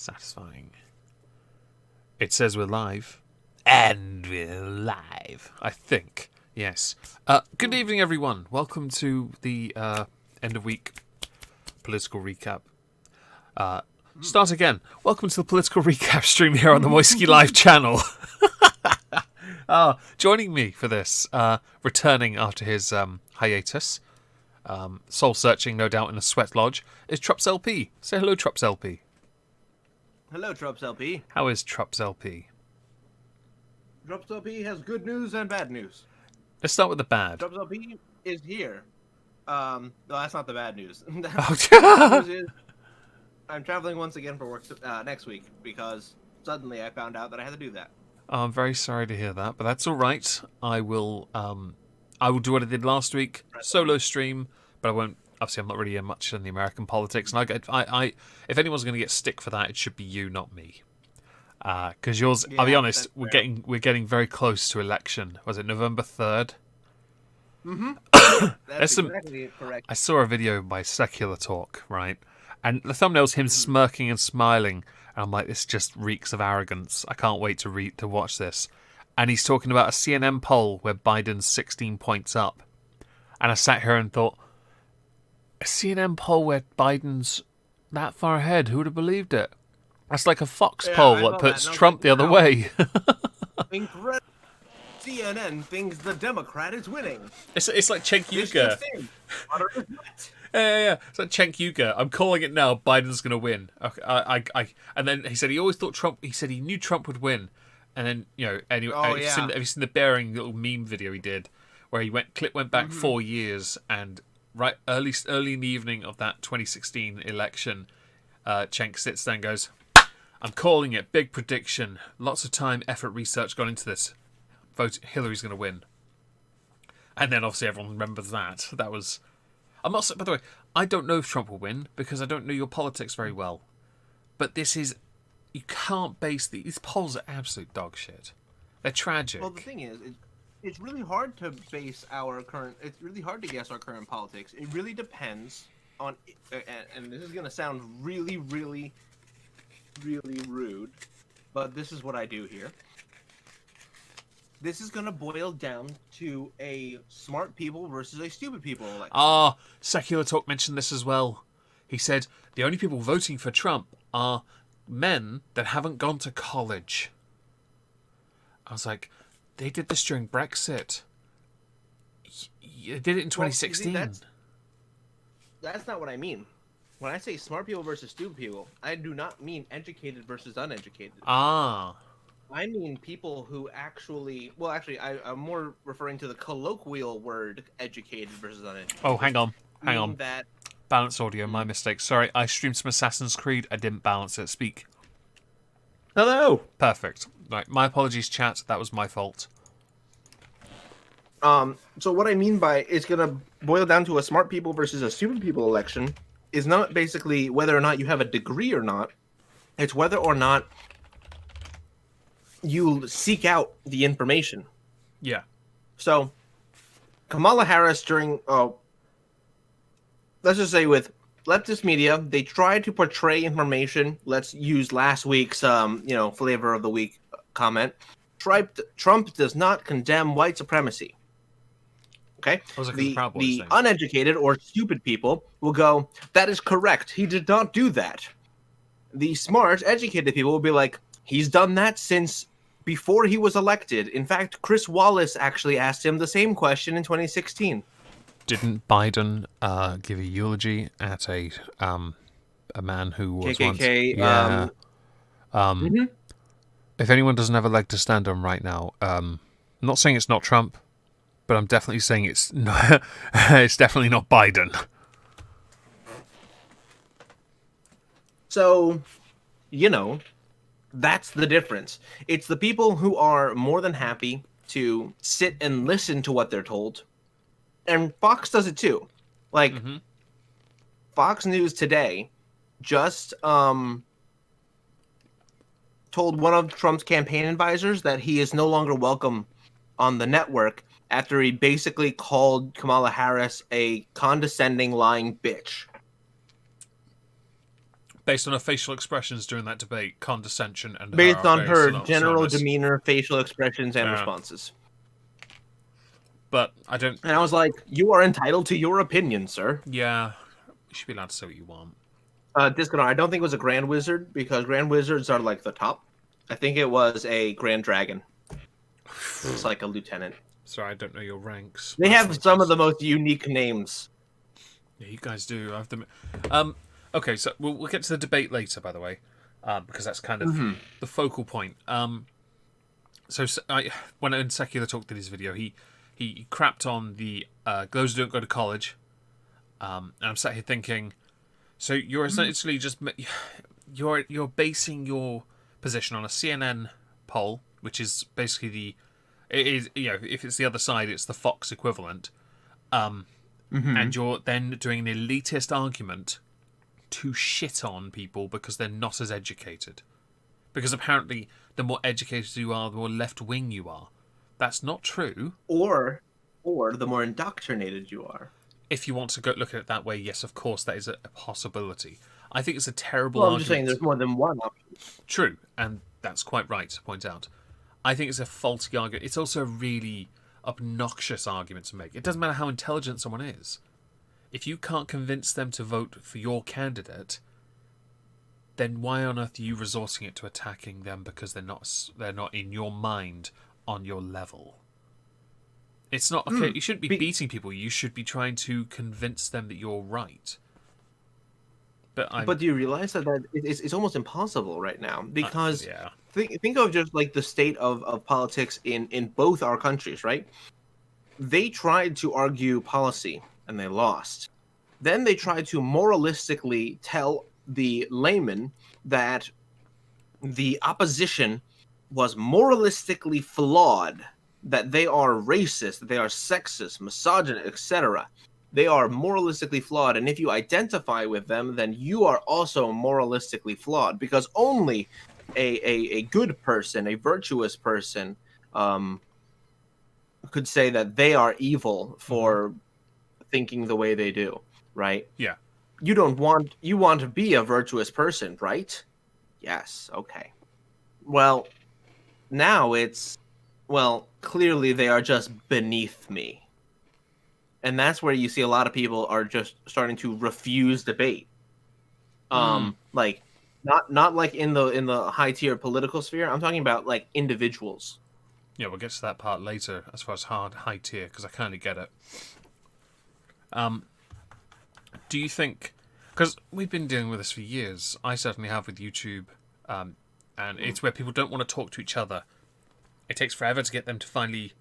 Satisfying. It says we're live. And we're live, I think. Yes. Good evening, everyone. Welcome to the end of week political recap. Start again. Welcome to the political recap stream here on the Moisky Live channel. Joining me for this, returning after his hiatus, soul searching, no doubt, in a sweat lodge, is Trups LP. Say hello, Trups LP. Hello, Trups LP. How is Trups LP? Trups LP has good news and bad news. Let's start with the bad. Trups LP is here. No, that's not the bad news. Oh, The good news is I'm traveling once again for work next week because suddenly I found out that I had to do that. I'm very sorry to hear that, but that's all right. I will do what I did last week, solo stream, but I won't. Obviously, I'm not really much in the American politics, and if anyone's going to get stick for that, it should be you, not me. Because yours, Yeah, I'll be honest, that's we're getting very close to election. Was it November 3rd? Mm-hmm. That's some- exactly correct. I saw a video by Secular Talk, right? And the thumbnail's him smirking and smiling. And I'm like, this just reeks of arrogance. I can't wait to watch this. And he's talking about a CNN poll where Biden's 16 points up. And I sat here and thought, a CNN poll where Biden's that far ahead, who would have believed it? That's like a Fox poll that puts Trump the other way. Incredible. CNN thinks the Democrat is winning. It's like Cenk Uygur. Yeah. It's like Cenk Uygur. I'm calling it now. Biden's going to win. Okay, and then he said he always thought Trump. He said he knew Trump would win. And then anyway, have you seen the Bearing little meme video he did, where clip went back 4 years, and right early in the evening of that 2016 election, Cenk sits there and goes, "I'm calling it. Big prediction. Lots of time, effort, research gone into this. Vote Hillary's going to win." And then obviously everyone remembers that. That was. I'm not. By the way, I don't know if Trump will win because I don't know your politics very well. But this is. You can't base these polls are absolute dog shit. They're tragic. Well, the thing is, it's really hard to base our current. It's really hard to guess our current politics. It really depends on, and this is gonna sound really, really, really rude, but this is what I do here. This is gonna boil down to a smart people versus a stupid people election. Secular Talk mentioned this as well. He said the only people voting for Trump are men that haven't gone to college. I was like, they did this during Brexit. They did it in 2016. Well, that's not what I mean. When I say smart people versus stupid people, I do not mean educated versus uneducated. Ah. I mean people who actually... Well, actually, I'm more referring to the colloquial word educated versus uneducated. Oh, hang on. That... Balance audio, my mistake. Sorry, I streamed some Assassin's Creed. I didn't balance it. Speak. Hello! Perfect. Right, my apologies, chat. That was my fault. So what I mean by it's going to boil down to a smart people versus a stupid people election is not basically whether or not you have a degree or not. It's whether or not you seek out the information. Yeah. So, Kamala Harris during... let's just say with leftist media, they try to portray information. Let's use last week's, flavor of the week comment. Trump does not condemn white supremacy. Okay? The uneducated or stupid people will go, that is correct. He did not do that. The smart, educated people will be like, he's done that since before he was elected. In fact, Chris Wallace actually asked him the same question in 2016. Didn't Biden give a eulogy at a man who was KKK, once... If anyone doesn't have a leg to stand on right now, I'm not saying it's not Trump, but I'm definitely saying it's definitely not Biden. So, that's the difference. It's the people who are more than happy to sit and listen to what they're told. And Fox does it too. Fox News today just told one of Trump's campaign advisors that he is no longer welcome on the network after he basically called Kamala Harris a condescending, lying bitch. Based on her facial expressions during that debate, condescension and based on her face, general demeanor, facial expressions, and responses. But I don't. And I was like, "You are entitled to your opinion, sir." Yeah, you should be allowed to say what you want. Disconnect. I don't think it was a Grand Wizard because Grand Wizards are like the top. I think it was a Grand Dragon. It's like a lieutenant. Sorry, I don't know your ranks. They have some of the most unique names. Yeah, you guys do. I have them. Okay, so we'll get to the debate later, by the way, because that's kind of the focal point. So when in Secular Talk did his video, he crapped on the those who don't go to college, and I'm sat here thinking, so you're essentially just you're basing your position on a CNN poll, which is basically if it's the other side, it's the Fox equivalent, and you're then doing an elitist argument to shit on people because they're not as educated. Because apparently the more educated you are, the more left-wing you are. That's not true. Or the more indoctrinated you are. If you want to go look at it that way, yes, of course, that is a possibility. I think it's a terrible argument. I'm just saying there's more than one option. True, and that's quite right to point out. I think it's a faulty argument. It's also a really obnoxious argument to make. It doesn't matter how intelligent someone is. If you can't convince them to vote for your candidate, then why on earth are you resorting it to attacking them because they're not in your mind on your level? It's not okay. You shouldn't be beating people. You should be trying to convince them that you're right. But do you realize that it's almost impossible right now? Because think of just like the state of politics in both our countries, right? They tried to argue policy and they lost. Then they tried to moralistically tell the layman that the opposition was moralistically flawed, that they are racist, that they are sexist, misogynist, etc. They are moralistically flawed, and if you identify with them, then you are also moralistically flawed, because only a good person, a virtuous person, could say that they are evil for thinking the way they do, right? Yeah. You want to be a virtuous person, right? Yes, okay. Well, now clearly they are just beneath me. And that's where you see a lot of people are just starting to refuse debate. Like not like in the high tier political sphere. I'm talking about like individuals. Yeah, we'll get to that part later as far as high tier, because I kind of get it. Do you think, because we've been dealing with this for years, I certainly have with YouTube, and it's where people don't want to talk to each other. It takes forever to get them to finally...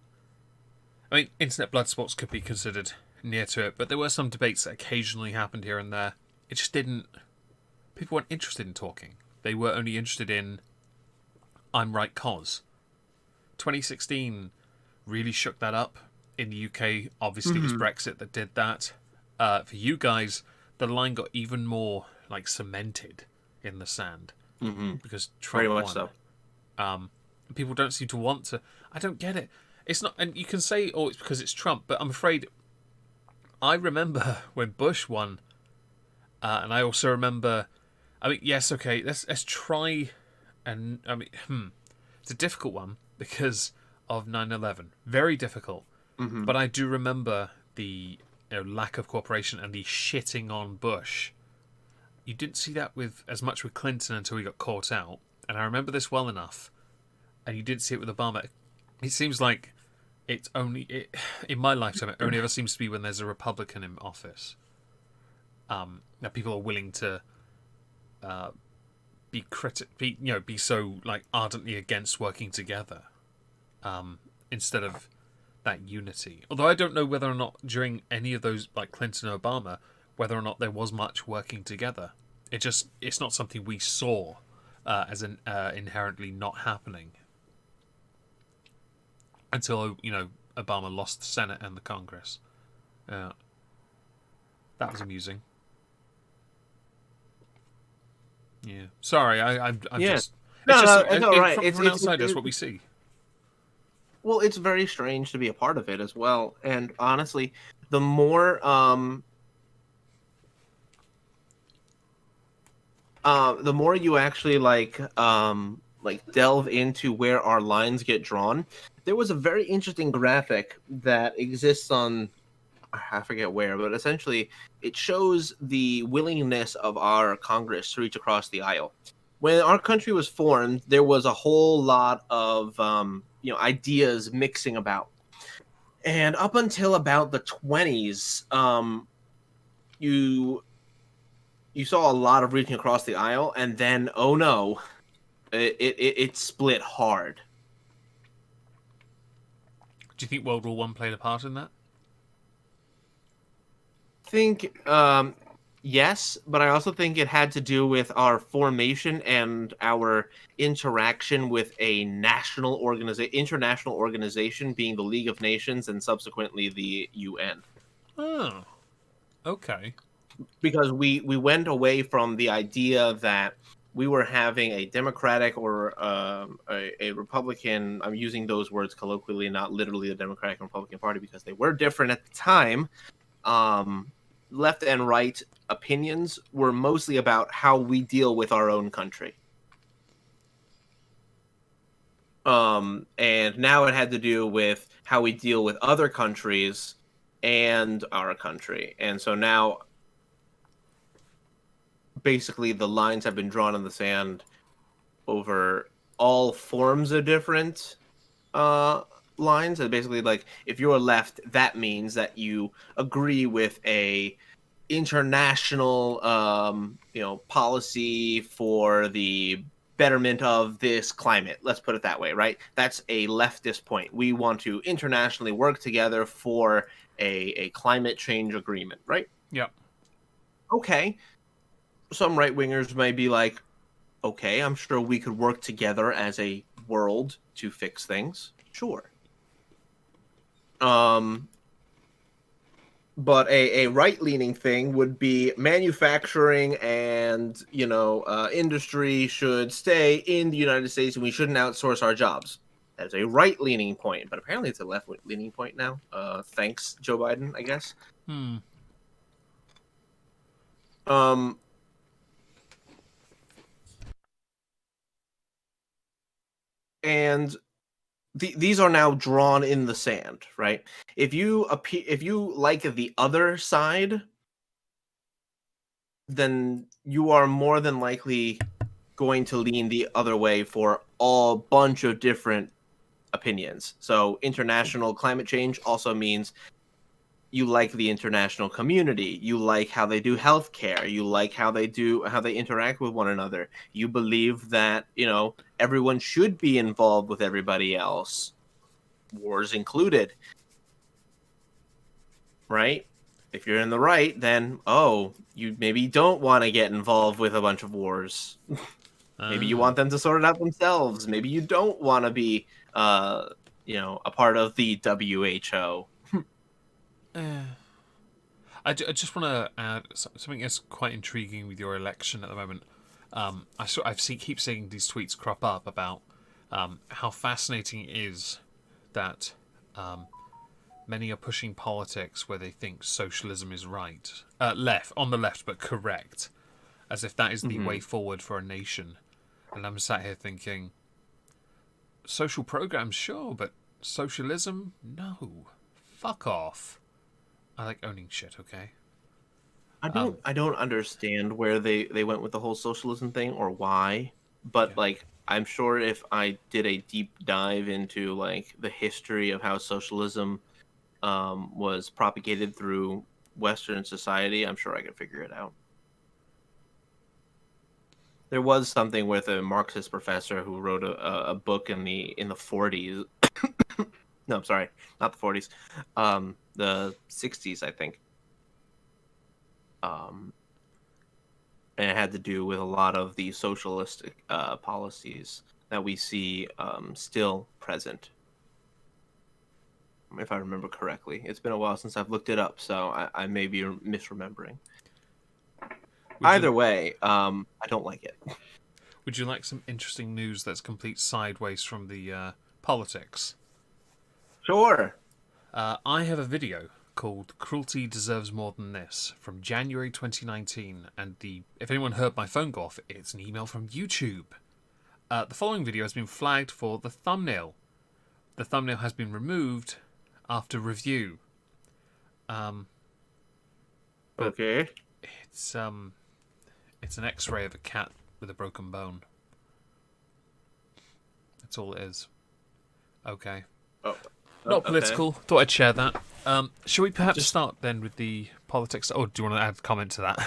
I mean, internet blood sports could be considered near to it, but there were some debates that occasionally happened here and there. It just didn't... People weren't interested in talking. They were only interested in, I'm right, cause. 2016 really shook that up. In the UK, obviously, it was Brexit that did that. For you guys, the line got even more like cemented in the sand because Trump Very much won. So. People don't seem to want to. I don't get it. It's not, and you can say, "Oh, it's because it's Trump," but I'm afraid. I remember when Bush won, and I also remember. I mean, yes, okay. Let's try, and I mean, it's a difficult one because of 9/11. Very difficult. But I do remember the lack of cooperation and the shitting on Bush. You didn't see that with as much with Clinton until he got caught out, and I remember this well enough. And you didn't see it with Obama. It seems like it's only in my lifetime. It only ever seems to be when there's a Republican in office. That people are willing to be so like ardently against working together, instead of that unity. Although I don't know whether or not during any of those, like Clinton or Obama, whether or not there was much working together. It's not something we saw as an inherently not happening until Obama lost the Senate and the Congress. That was amusing. Yeah, sorry, I'm just. It's all right. From outside, that's what we see. Well, it's very strange to be a part of it as well. And honestly, the more the more you actually like delve into where our lines get drawn, there was a very interesting graphic that exists on, I forget where, but essentially it shows the willingness of our Congress to reach across the aisle. When our country was formed, there was a whole lot of ideas mixing about, and up until about the 20s, you you saw a lot of reaching across the aisle, and then oh no, it split hard. Do you think World War One played a part in that? I think yes, but I also think it had to do with our formation and our interaction with a international organization, being the League of Nations and subsequently the UN. Oh, okay. Because we went away from the idea that we were having a Democratic or a Republican. I'm using those words colloquially, not literally the Democratic and Republican Party, because they were different at the time. Left and right opinions were mostly about how we deal with our own country. And now it had to do with how we deal with other countries and our country. And so now basically the lines have been drawn in the sand over all forms of different lines. And basically, like, if you're left, that means that you agree with a international policy for the betterment of this climate. Let's put it that way, right? That's a leftist point. We want to internationally work together for a climate change agreement, right? Yeah. Okay. Some right wingers may be like, okay, I'm sure we could work together as a world to fix things. Sure. But a right-leaning thing would be manufacturing and industry should stay in the United States and we shouldn't outsource our jobs. That's a right-leaning point, but apparently it's a left-leaning point now. Thanks, Joe Biden, I guess. And these are now drawn in the sand, right? If you like the other side, then you are more than likely going to lean the other way for a bunch of different opinions. So international climate change also means you like the international community. You like how they do healthcare. You like how they interact with one another. You believe that, everyone should be involved with everybody else, wars included. Right? If you're in the right, then you maybe don't want to get involved with a bunch of wars. Maybe you want them to sort it out themselves. Maybe you don't want to be a part of the WHO. I just want to add something that's quite intriguing with your election at the moment. Keep seeing these tweets crop up about how fascinating it is that many are pushing politics where they think socialism is right, on the left, but correct, as if that is the way forward for a nation. And I'm sat here thinking, social programs, sure, but socialism, no, fuck off. I like owning shit, okay? I don't understand where they went with the whole socialism thing or why, but I'm sure if I did a deep dive into the history of how socialism was propagated through Western society, I'm sure I could figure it out. There was something with a Marxist professor who wrote a book in the 40s. No, I'm sorry, not the 40s. The 60s, I think. And it had to do with a lot of the socialist policies that we see still present. If I remember correctly. It's been a while since I've looked it up, so I may be misremembering. Either way, I don't like it. Would you like some interesting news that's complete sideways from the politics? Sure. I have a video called "Cruelty Deserves More Than This" from January 2019, and if anyone heard my phone go off, it's an email from YouTube. The following video has been flagged for the thumbnail. The thumbnail has been removed after review. Okay. It's an X-ray of a cat with a broken bone. That's all it is. Okay. Oh. Not political. Okay. Thought I'd share that. Shall we perhaps start then with the politics? Oh, do you want to add a comment to that?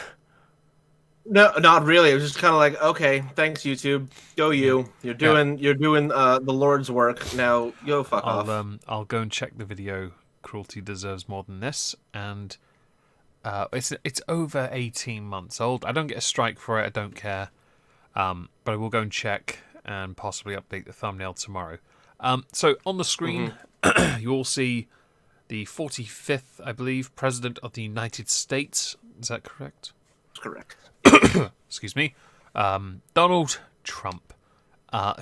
No, not really. It was just kind of like, okay, thanks YouTube. Go you. You're doing the Lord's work. Now go fuck off. I'll go and check the video. Cruelty Deserves More Than This, and it's over 18 months old. I don't get a strike for it. I don't care. But I will go and check and possibly update the thumbnail tomorrow. So on the screen, you all see the 45th, I believe, President of the United States. Is that correct? That's correct. Excuse me. Donald Trump,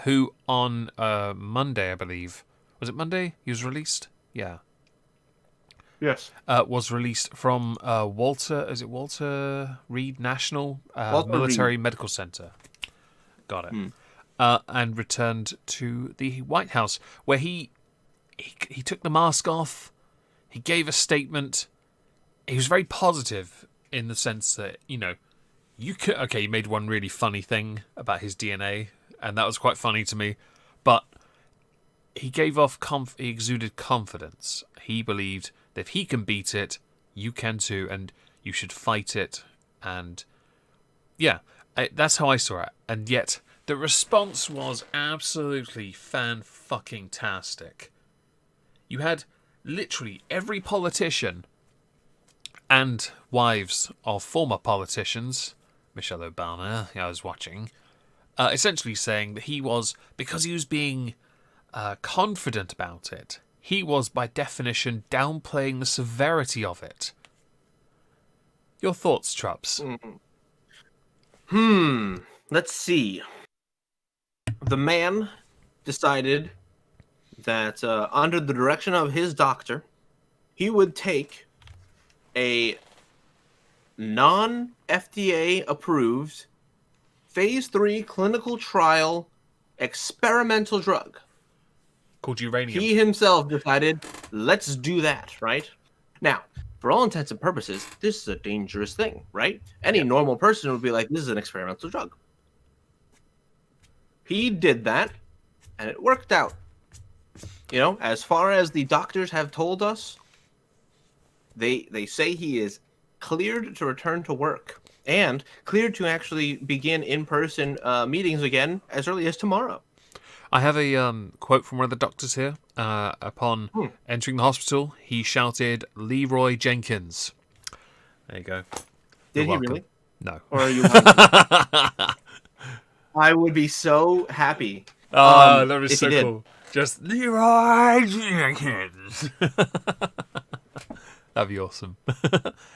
who on Monday, I believe, was it Monday? He was released? Yeah. Yes. Was released from Walter Reed National Military Medical Center. Got it. And returned to the White House, where he took the mask off. He gave a statement. He was very positive in the sense that, you he made one really funny thing about his DNA, and that was quite funny to me. But he gave off he exuded confidence. He believed that if he can beat it, you can too, and you should fight it. And yeah, that's how I saw it. And yet the response was absolutely fan-fucking-tastic. You had literally every politician and wives of former politicians, Michelle Obama, I was watching, essentially saying that because he was being confident about it, he was by definition downplaying the severity of it. Your thoughts, Trups? Let's see. The man decided that under the direction of his doctor, he would take a non-FDA approved phase 3 clinical trial experimental drug called uranium. He himself decided, let's do that, right? Now, for all intents and purposes, this is a dangerous thing, right? Any normal person would be like, this is an experimental drug. He did that, and it worked out. As far as the doctors have told us, they say he is cleared to return to work and cleared to actually begin in-person meetings again as early as tomorrow. I have a quote from one of the doctors here. Upon entering the hospital, he shouted, "Leroy Jenkins." There you go. Did he really? No. Or are you? I would be so happy. Oh, that was so cool. Just Leroy Jenkins. That'd be awesome.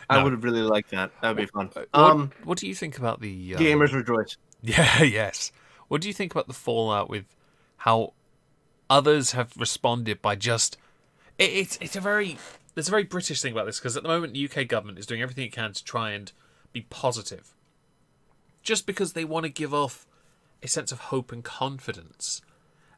I would really like that. That'd be fun. What do you think about the gamers rejoice? Yeah, yes. What do you think about the fallout with how others have responded by just there's a very British thing about this, because at the moment the UK government is doing everything it can to try and be positive, just because they want to give off a sense of hope and confidence.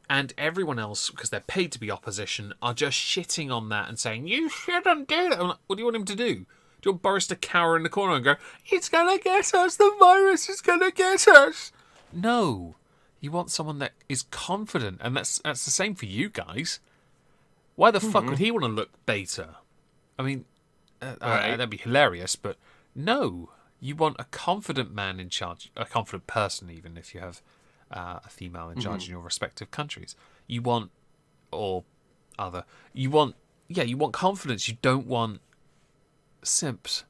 And everyone else, because they're paid to be opposition, are just shitting on that and saying, you shouldn't do that. Like, what do you want him to do? Do you want Boris to cower in the corner and go, it's going to get us, the virus is going to get us? No. You want someone that is confident, and that's the same for you guys. Why the fuck would he want to look beta? I mean, that'd be hilarious, but no. You want a confident man in charge, a confident person, even if you have a female in charge in your respective countries. You want confidence. You don't want simps.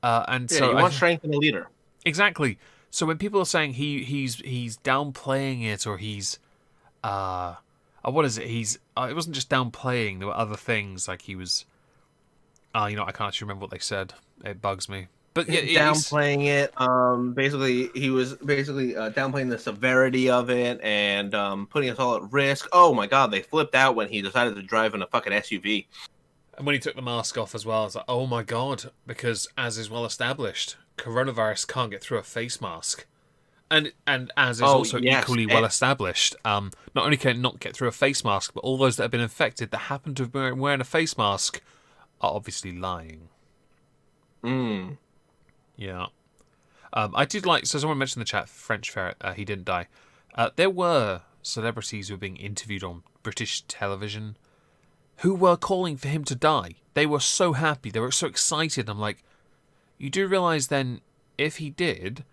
And so you want strength in a leader. Exactly. So when people are saying he's downplaying it, or he's what is it? He's it wasn't just downplaying. There were other things, like he was. I can't actually remember what they said. It bugs me. But yeah, downplaying it. Basically, he was downplaying the severity of it and putting us all at risk. Oh my God, they flipped out when he decided to drive in a fucking SUV. And when he took the mask off as well, I was like, oh my god, because as is well established, coronavirus can't get through a face mask. And as is also equally well established, not only can it not get through a face mask, but all those that have been infected that happen to have been wearing a face mask are obviously lying. Yeah. I did like, so someone mentioned in the chat, French Ferret, he didn't die. There were celebrities who were being interviewed on British television who were calling for him to die. They were so happy. They were so excited. I'm like, you do realise then, if he did,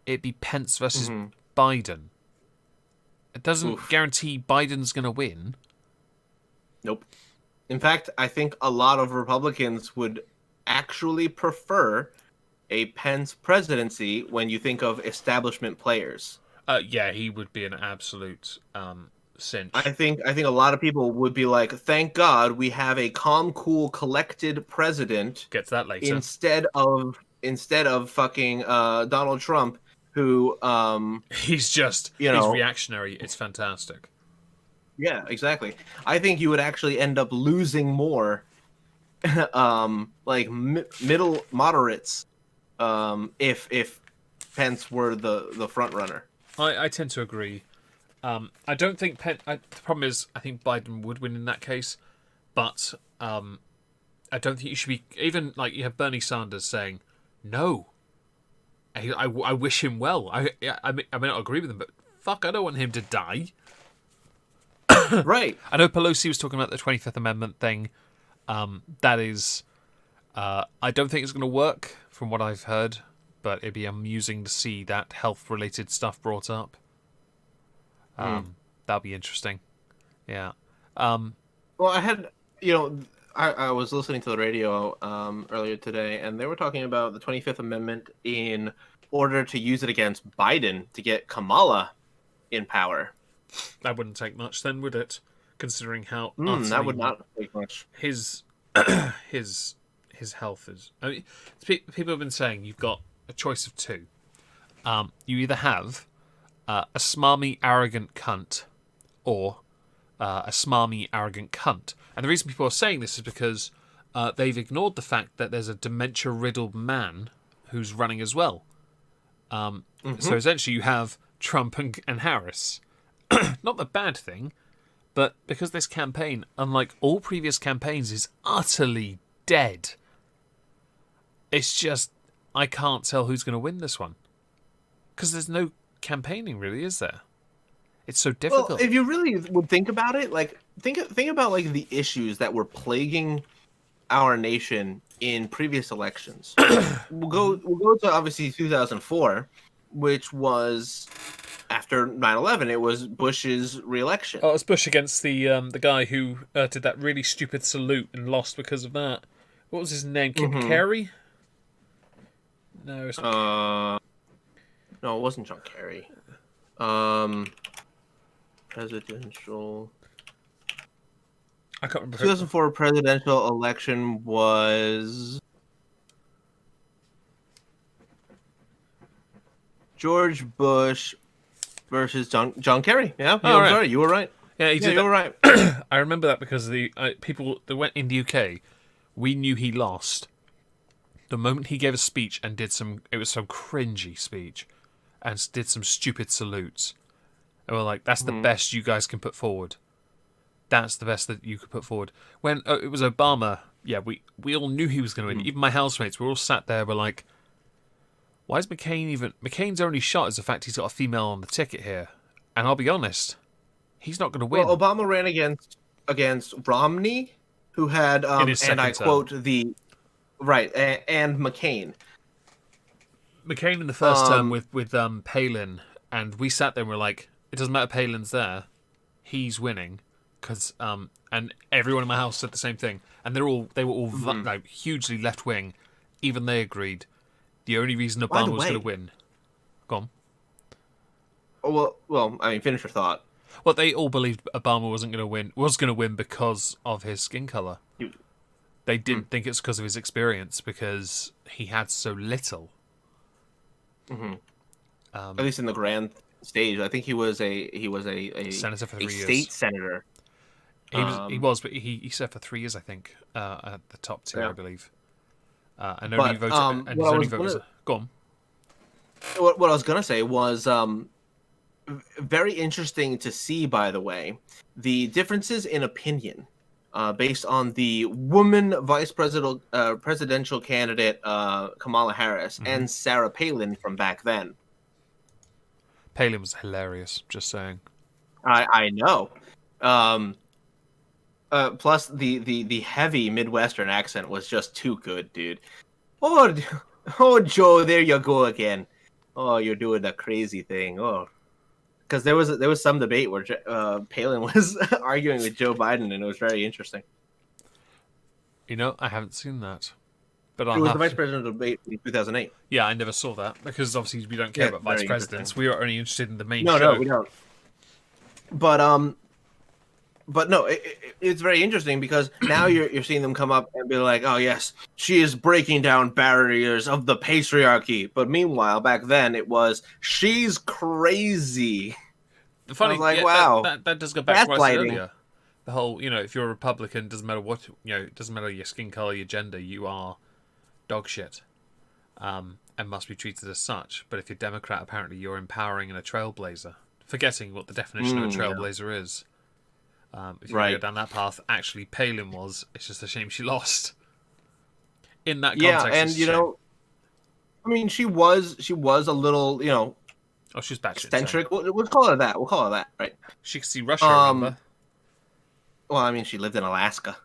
it'd be Pence versus Biden. It doesn't guarantee Biden's going to win. Nope. In fact, I think a lot of Republicans would actually prefer a Pence presidency when you think of establishment players. Yeah, he would be an absolute cinch. I think a lot of people would be like, thank God we have a calm, cool, collected president. Get to that later. Instead of fucking Donald Trump, who he's just he's reactionary. It's fantastic. Yeah, exactly. I think you would actually end up losing more like middle moderates if Pence were the front runner. I tend to agree. I don't think the problem is I think Biden would win in that case, but I don't think you should be even like you have Bernie Sanders saying no. I wish him well. I may not agree with him, but fuck, I don't want him to die. Right. I know Pelosi was talking about the 25th Amendment thing. That is, I don't think it's going to work from what I've heard, but it'd be amusing to see that health-related stuff brought up. That'll be interesting. Yeah. Well, I had, I was listening to the radio earlier today, and they were talking about the 25th Amendment in order to use it against Biden to get Kamala in power. That wouldn't take much then, would it? Considering how that would not take much. His health is. I mean, people have been saying you've got a choice of two. You either have a smarmy, arrogant cunt, or a smarmy, arrogant cunt. And the reason people are saying this is because they've ignored the fact that there's a dementia-riddled man who's running as well. So essentially, you have Trump and Harris. Not the bad thing, but because this campaign, unlike all previous campaigns, is utterly dead, it's just, I can't tell who's going to win this one. Because there's no campaigning, really, is there? It's so difficult. Well, if you really would think about it, like, think about, like, the issues that were plaguing our nation in previous elections. We'll go to, obviously, 2004, which was... After 9/11, it was Bush's re-election. Oh, it was Bush against the guy who did that really stupid salute and lost because of that. What was his name? Kerry? No, it's no, it wasn't John Kerry. Presidential. I can't remember. 2004 presidential election was George Bush versus John Kerry. Yeah, sorry, you were right. Yeah, you were right. I remember that because the people that went in the UK, we knew he lost the moment he gave a speech and did some. It was some cringy speech, and did some stupid salutes. And we're like, "That's the best you guys can put forward. That's the best that you could put forward." When it was Obama, yeah, we all knew he was going to win. Even my housemates, we all sat there. We're like, why is McCain even... McCain's only shot is the fact he's got a female on the ticket here. And I'll be honest, he's not going to win. Well, Obama ran against Romney, who had, and I quote, the... Right, and McCain. McCain in the first term with Palin, and we sat there and we're like, it doesn't matter Palin's there, he's winning. Cause, and everyone in my house said the same thing. And they were all like, hugely left-wing. Even they agreed. The only reason Obama was going to win. Go on. Oh, well, I mean, finish your thought. Well, they all believed Obama wasn't going to win. Was going to win because of his skin color. They didn't think it's because of his experience, because he had so little. At least in the grand stage, I think he was a senator for 3 years. State senator. He was, but he served for 3 years, I think, at the top tier, I believe. And only But voted. And his only vote was go on. What I was gonna say was very interesting to see. By the way, the differences in opinion based on the woman presidential candidate Kamala Harris and Sarah Palin from back then. Palin was hilarious. Just saying. I know. Plus the heavy Midwestern accent was just too good, dude. Oh, Joe, there you go again. Oh, you're doing a crazy thing. Oh, because there was some debate where Palin was arguing with Joe Biden, and it was very interesting. You know, I haven't seen that, but it was the vice presidential debate in 2008. Yeah, I never saw that because obviously we don't care about vice presidents. We are only interested in the main show. No, we don't. But no, it's very interesting because now you're seeing them come up and be like, oh yes, she is breaking down barriers of the patriarchy. But meanwhile, back then it was she's crazy. The funny, wow, that does go back to what I said earlier. The whole, if you're a Republican, doesn't matter what, doesn't matter your skin color, your gender, you are dog shit, and must be treated as such. But if you're Democrat, apparently you're empowering and a trailblazer, forgetting what the definition of a trailblazer is. If you go down that path, actually Palin was. It's just a shame she lost. In that context, I mean, she was a little, oh, she's batshit eccentric. We'll call her that. We'll call her that, right? She could see Russia. Remember? Well, I mean, she lived in Alaska.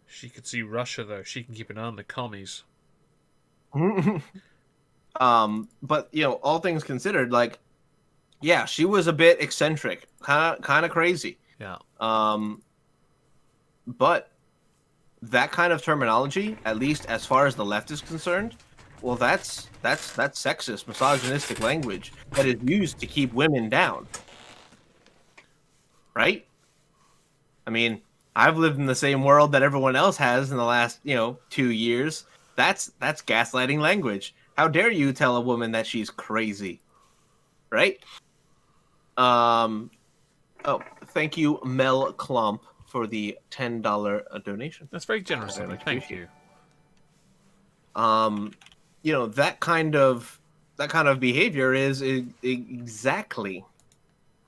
She could see Russia, though. She can keep an eye on the commies. But all things considered, like, yeah, she was a bit eccentric, kind of crazy. Yeah. But that kind of terminology, at least as far as the left is concerned, well, that's sexist, misogynistic language that is used to keep women down. Right? I mean, I've lived in the same world that everyone else has in the last, 2 years. That's gaslighting language. How dare you tell a woman that she's crazy? Right? Oh, thank you, Mel Klump, for the $10 donation. That's very generous of you. Thank you. That kind of behavior is exactly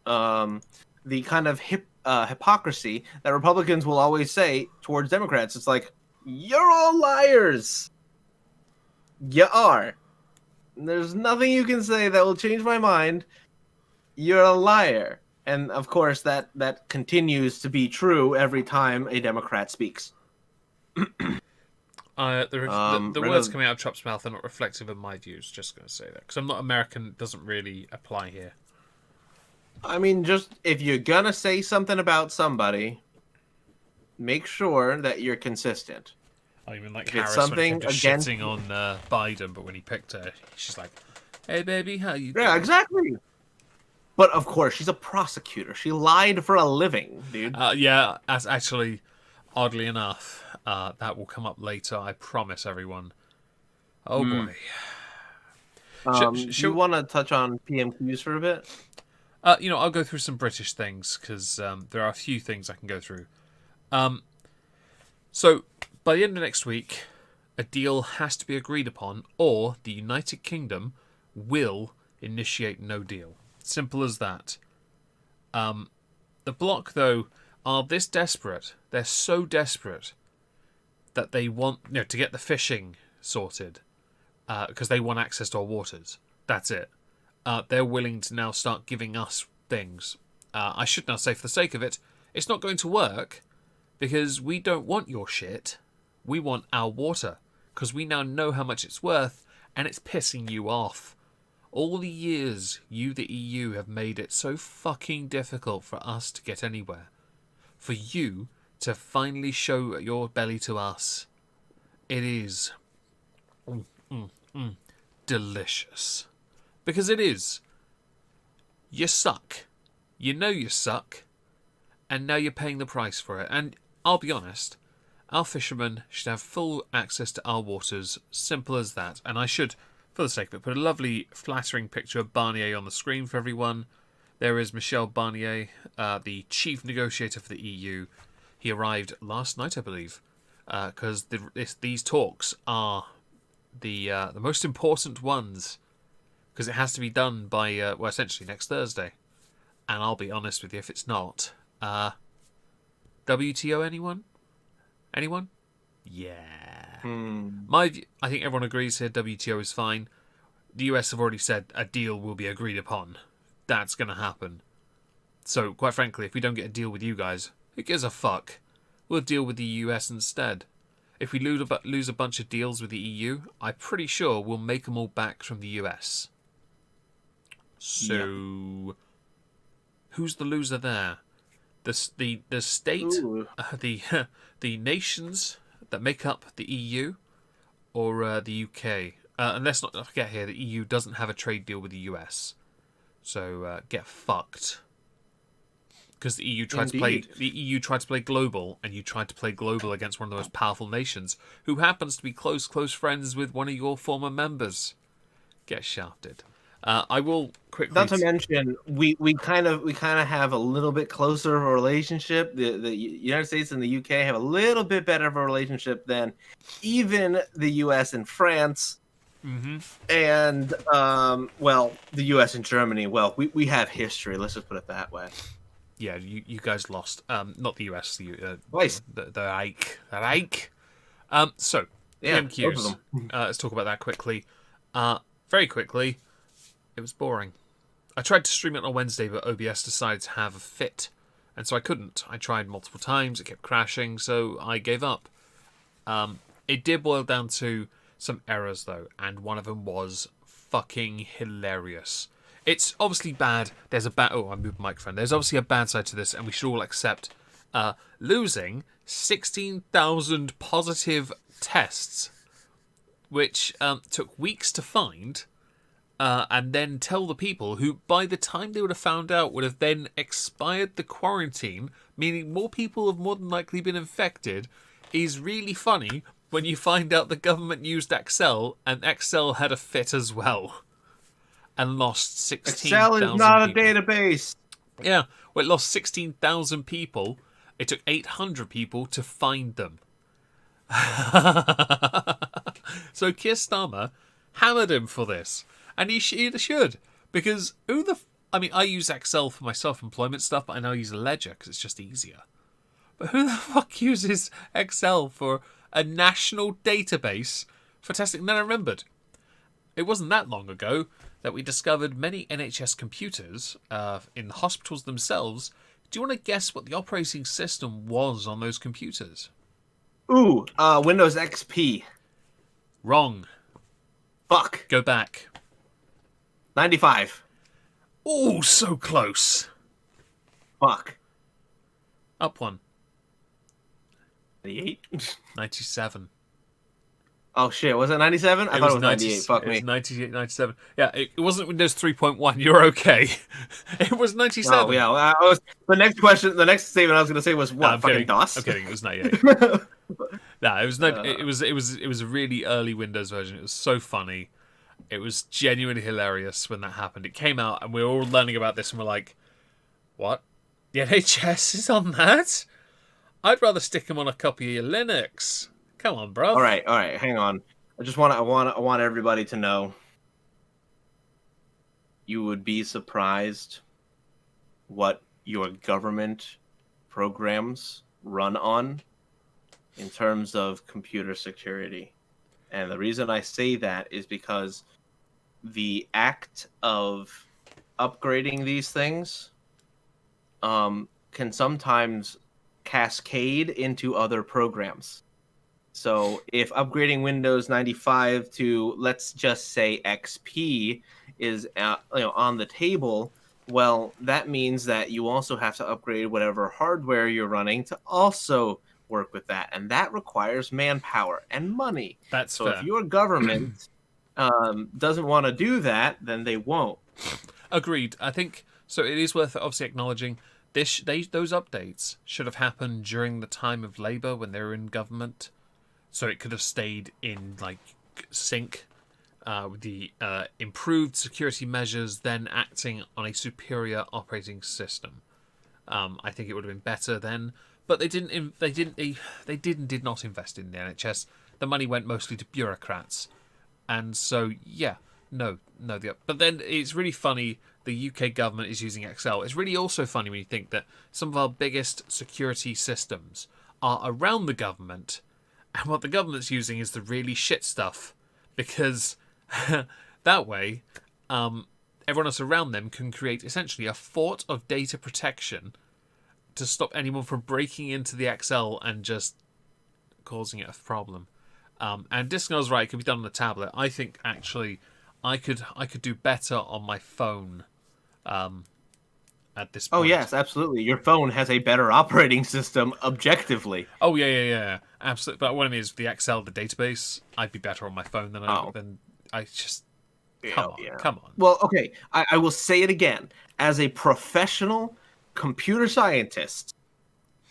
the kind of hypocrisy that Republicans will always say towards Democrats. It's like, you're all liars. You are. There's nothing you can say that will change my mind. You're a liar. And of course, that continues to be true every time a Democrat speaks. The words coming out of Trump's mouth are not reflective of my views. Just going to say that because I'm not American. It doesn't really apply here. I mean, just if you're gonna say something about somebody, make sure that you're consistent. I mean, like Harris something when shitting on Biden, but when he picked her, she's like, "Hey, baby, how you doing?" Yeah, exactly. But of course, she's a prosecutor. She lied for a living, dude. Yeah, as actually, oddly enough, that will come up later. I promise everyone. Oh boy. Do you want to touch on PMQs for a bit? I'll go through some British things because there are a few things I can go through. So by the end of next week, a deal has to be agreed upon, or the United Kingdom will initiate no deal. Simple as that. The Bloc, though, are this desperate. They're so desperate that they want to get the fishing sorted because they want access to our waters. That's it. They're willing to now start giving us things. I should now say, for the sake of it, it's not going to work because we don't want your shit. We want our water because we now know how much it's worth and it's pissing you off. All the years you, the EU, have made it so fucking difficult for us to get anywhere. For you to finally show your belly to us. It is delicious. Because it is. You suck. You know you suck. And now you're paying the price for it. And I'll be honest, our fishermen should have full access to our waters. Simple as that. And I should, for the sake of it, put a lovely flattering picture of Barnier on the screen for everyone. There is Michel Barnier, the chief negotiator for the EU. He arrived last night, I believe, because these talks are the most important ones, because it has to be done by essentially next Thursday. And I'll be honest with you, if it's not, WTO, anyone? Anyone? Yeah. I think everyone agrees here. WTO is fine. The US have already said a deal will be agreed upon. That's going to happen. So, quite frankly, if we don't get a deal with you guys, who gives a fuck? We'll deal with the US instead. If we lose a bunch of deals with the EU, I'm pretty sure we'll make them all back from the US. So, who's the loser there? The state, the nations that make up the EU, or the UK? And let's not forget here, the EU doesn't have a trade deal with the US, so get fucked. Because the EU tried to play global, and you tried to play global against one of the most powerful nations, who happens to be close friends with one of your former members. Get shafted. I will quickly. Not to mention, we kind of have a little bit closer of a relationship. The United States and the UK have a little bit better of a relationship than even the US and France. Mm-hmm. And the US and Germany. Well, we have history. Let's just put it that way. Yeah, you guys lost. Not the US. The Reich. So yeah, PMQs. both of them. Let's talk about that quickly. Very quickly. It was boring. I tried to stream it on Wednesday, but OBS decided to have a fit, and so I couldn't. I tried multiple times, it kept crashing, so I gave up. It did boil down to some errors, though, and one of them was fucking hilarious. It's obviously bad. There's a bad... Oh, I moved the microphone. There's obviously a bad side to this, and we should all accept losing 16,000 positive tests, which took weeks to find... and then tell the people who, by the time they would have found out, would have then expired the quarantine, meaning more people have more than likely been infected, is really funny when you find out the government used Excel, and Excel had a fit as well, and lost 16,000 Excel is not people. a database. Yeah, well, it lost 16,000 people. It took 800 people to find them. So Keir Starmer hammered him for this. And he should, because I use Excel for my self-employment stuff, but I now use Ledger because it's just easier. But who the fuck uses Excel for a national database for testing? And then I remembered, it wasn't that long ago that we discovered many NHS computers in the hospitals themselves. Do you want to guess what the operating system was on those computers? Ooh, Windows XP. Wrong. Fuck. Go back. 95. Oh, so close. Fuck. Up one. 98? 97. Oh shit, was it 97? I thought it was 98. Fuck me. It was 98, 97. Yeah, it wasn't Windows 3.1. You're okay. It was 97. Oh yeah, the next statement I was going to say was what? I'm fucking kidding. DOS? I'm kidding. It was 98. No, it was it was a really early Windows version. It was so funny. It was genuinely hilarious when that happened. It came out and we were all learning about this and we're like, what? The NHS is on that? I'd rather stick him on a copy of Linux. Come on, bro. All right, hang on. I want everybody to know. You would be surprised what your government programs run on in terms of computer security. And the reason I say that is because the act of upgrading these things can sometimes cascade into other programs. So if upgrading Windows 95 to, let's just say, XP is on the table, well, that means that you also have to upgrade whatever hardware you're running to also work with that, and that requires manpower and money. That's so fair. If your government doesn't want to do that, then they won't. Agreed. I think so. It is worth obviously acknowledging this. Those updates should have happened during the time of Labour when they were in government, so it could have stayed in sync with the improved security measures, then acting on a superior operating system. I think it would have been better then. but they did not invest in the NHS. The money went mostly to bureaucrats, and so but then it's really funny. The UK government is using Excel. It's really also funny when you think that some of our biggest security systems are around the government, and what the government's using is the really shit stuff, because that way, everyone else around them can create essentially a fort of data protection to stop anyone from breaking into the Excel and just causing it a problem. And Disconnell's right, it can be done on a tablet. I think actually I could do better on my phone at this point. Oh yes, absolutely. Your phone has a better operating system objectively. Oh yeah, absolutely. But what I mean is the Excel, the database, I'd be better on my phone than I just. Come on. Well, okay, I will say it again. As a professional computer scientist,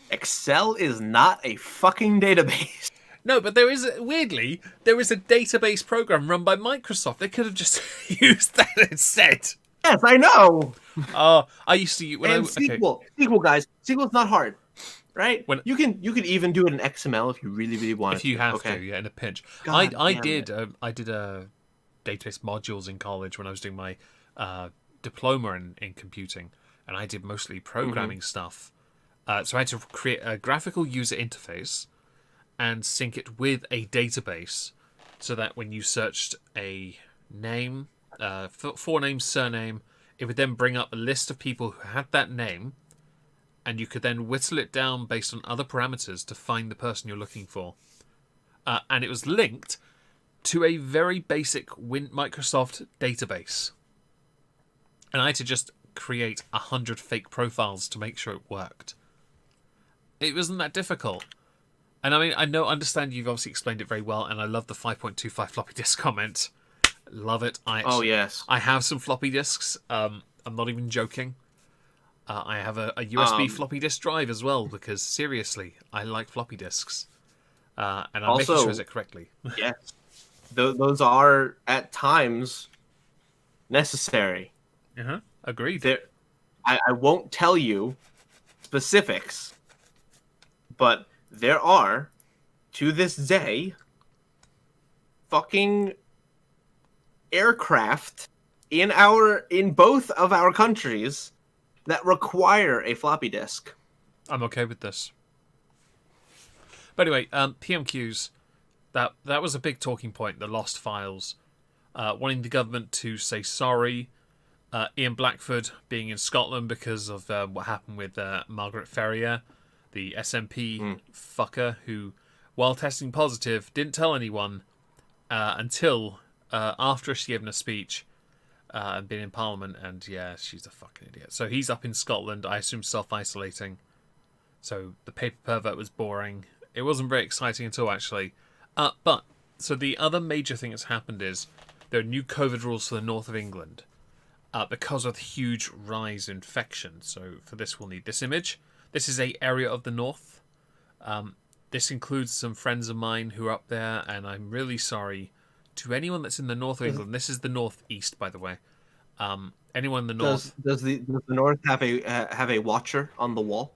Excel is not a fucking database. No, but there is a database program run by Microsoft. They could have just used that instead. Yes, I know. I used to use SQL, guys. SQL's not hard, right? You can even do it in XML if you really want to. If you have to, yeah, in a pinch. I did database modules in college when I was doing my diploma in computing, and I did mostly programming stuff. So I had to create a graphical user interface and sync it with a database, so that when you searched a name, forename, surname, it would then bring up a list of people who had that name, and you could then whittle it down based on other parameters to find the person you're looking for. And it was linked to a very basic Microsoft database. And I had to just create 100 fake profiles to make sure it worked. It wasn't that difficult. And I mean, understand you've obviously explained it very well, and I love the 5.25 floppy disk comment. Love it. Yes. I have some floppy disks. I'm not even joking. I have a USB floppy disk drive as well, because seriously, I like floppy disks. And I'm making sure it correctly. Yes. Those are, at times, necessary. Agreed. I won't tell you specifics, but there are, to this day, fucking aircraft in both of our countries that require a floppy disk. I'm okay with this. But anyway, PMQs, that was a big talking point, the lost files. Wanting the government to say sorry. Ian Blackford being in Scotland because of what happened with Margaret Ferrier, the SNP fucker who, while testing positive, didn't tell anyone until after she gave a speech and been in Parliament, and yeah, she's a fucking idiot. So he's up in Scotland, I assume self-isolating. So the paper pervert was boring. It wasn't very exciting at all, actually. But, so the other major thing that's happened is there are new COVID rules for the north of England because of the huge rise in infection. So for this, we'll need this image. This is an area of the north. This includes some friends of mine who are up there, and I'm really sorry to anyone that's in the north of England. This is the northeast, by the way. Anyone in the north. Does the north have a watcher on the wall?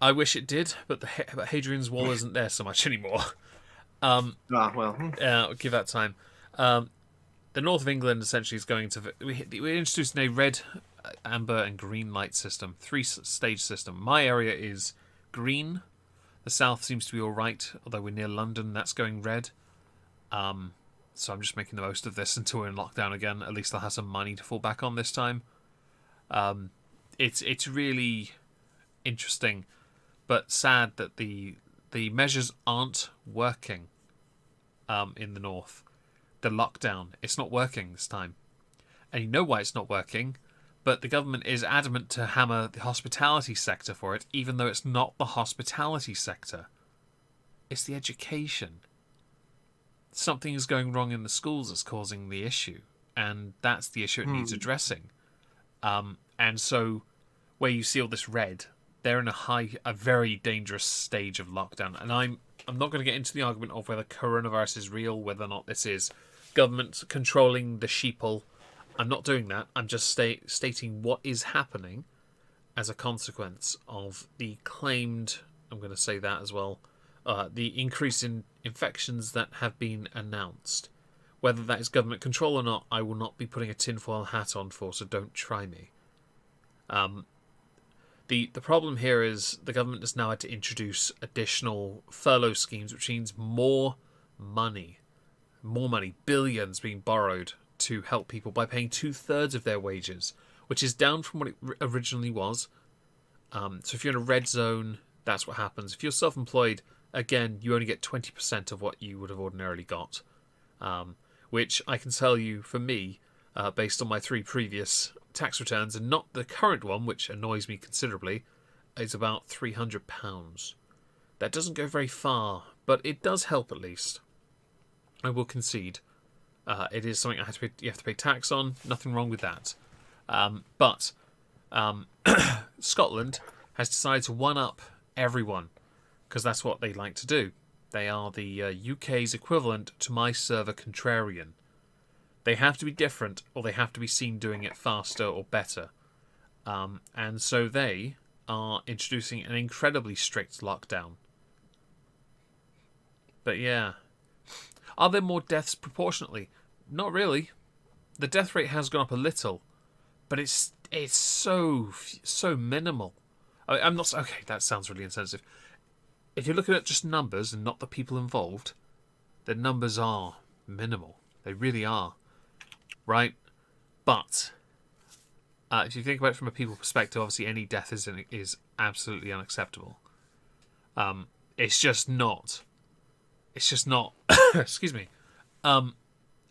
I wish it did, but Hadrian's Wall isn't there so much anymore. Give that time. The north of England essentially is going to... We introduced a red, amber, and green light system. 3-stage system. My area is green. The south seems to be all right, although we're near London. That's going red. So I'm just making the most of this until we're in lockdown again. At least I'll have some money to fall back on this time. It's really interesting, but sad that the measures aren't working in the north. The lockdown, it's not working this time. And you know why it's not working, but the government is adamant to hammer the hospitality sector for it, even though it's not the hospitality sector. It's the education. Something is going wrong in the schools that's causing the issue, and that's the issue it needs addressing. And so, where you see all this red, they're in a very dangerous stage of lockdown. And I'm not going to get into the argument of whether coronavirus is real, whether or not this is government controlling the sheeple. I'm not doing that. I'm just stating what is happening as a consequence of the claimed I'm going to say that as well. The increase in infections that have been announced. Whether that is government control or not, I will not be putting a tinfoil hat on for, so don't try me. The problem here is the government has now had to introduce additional furlough schemes, which means more money, billions being borrowed to help people by paying 2/3 of their wages, which is down from what it originally was. So if you're in a red zone, that's what happens. If you're self-employed, again, you only get 20% of what you would have ordinarily got, which I can tell you, for me, based on my 3 previous tax returns, and not the current one, which annoys me considerably, is about £300. That doesn't go very far, but it does help at least. I will concede. It is something you have to pay tax on. Nothing wrong with that. But Scotland has decided to one-up everyone, because that's what they like to do. They are the UK's equivalent to my server Contrarian. They have to be different, or they have to be seen doing it faster or better. And so they are introducing an incredibly strict lockdown. But yeah. Are there more deaths proportionately? Not really. The death rate has gone up a little, but it's so minimal. I'm not... Okay, that sounds really insensitive. If you're looking at just numbers and not the people involved, the numbers are minimal. They really are. Right? But if you think about it from a people perspective, obviously any death is absolutely unacceptable. It's just not. Excuse me. I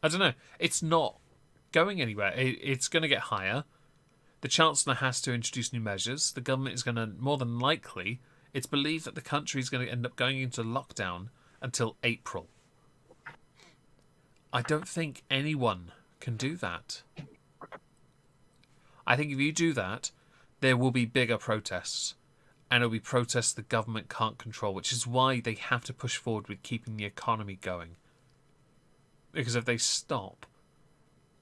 don't know. It's not going anywhere. It's going to get higher. The Chancellor has to introduce new measures. The government is going to, more than likely, it's believed that the country is going to end up going into lockdown until April. I don't think anyone can do that. I think if you do that, there will be bigger protests. And it'll be protests the government can't control, which is why they have to push forward with keeping the economy going. Because if they stop,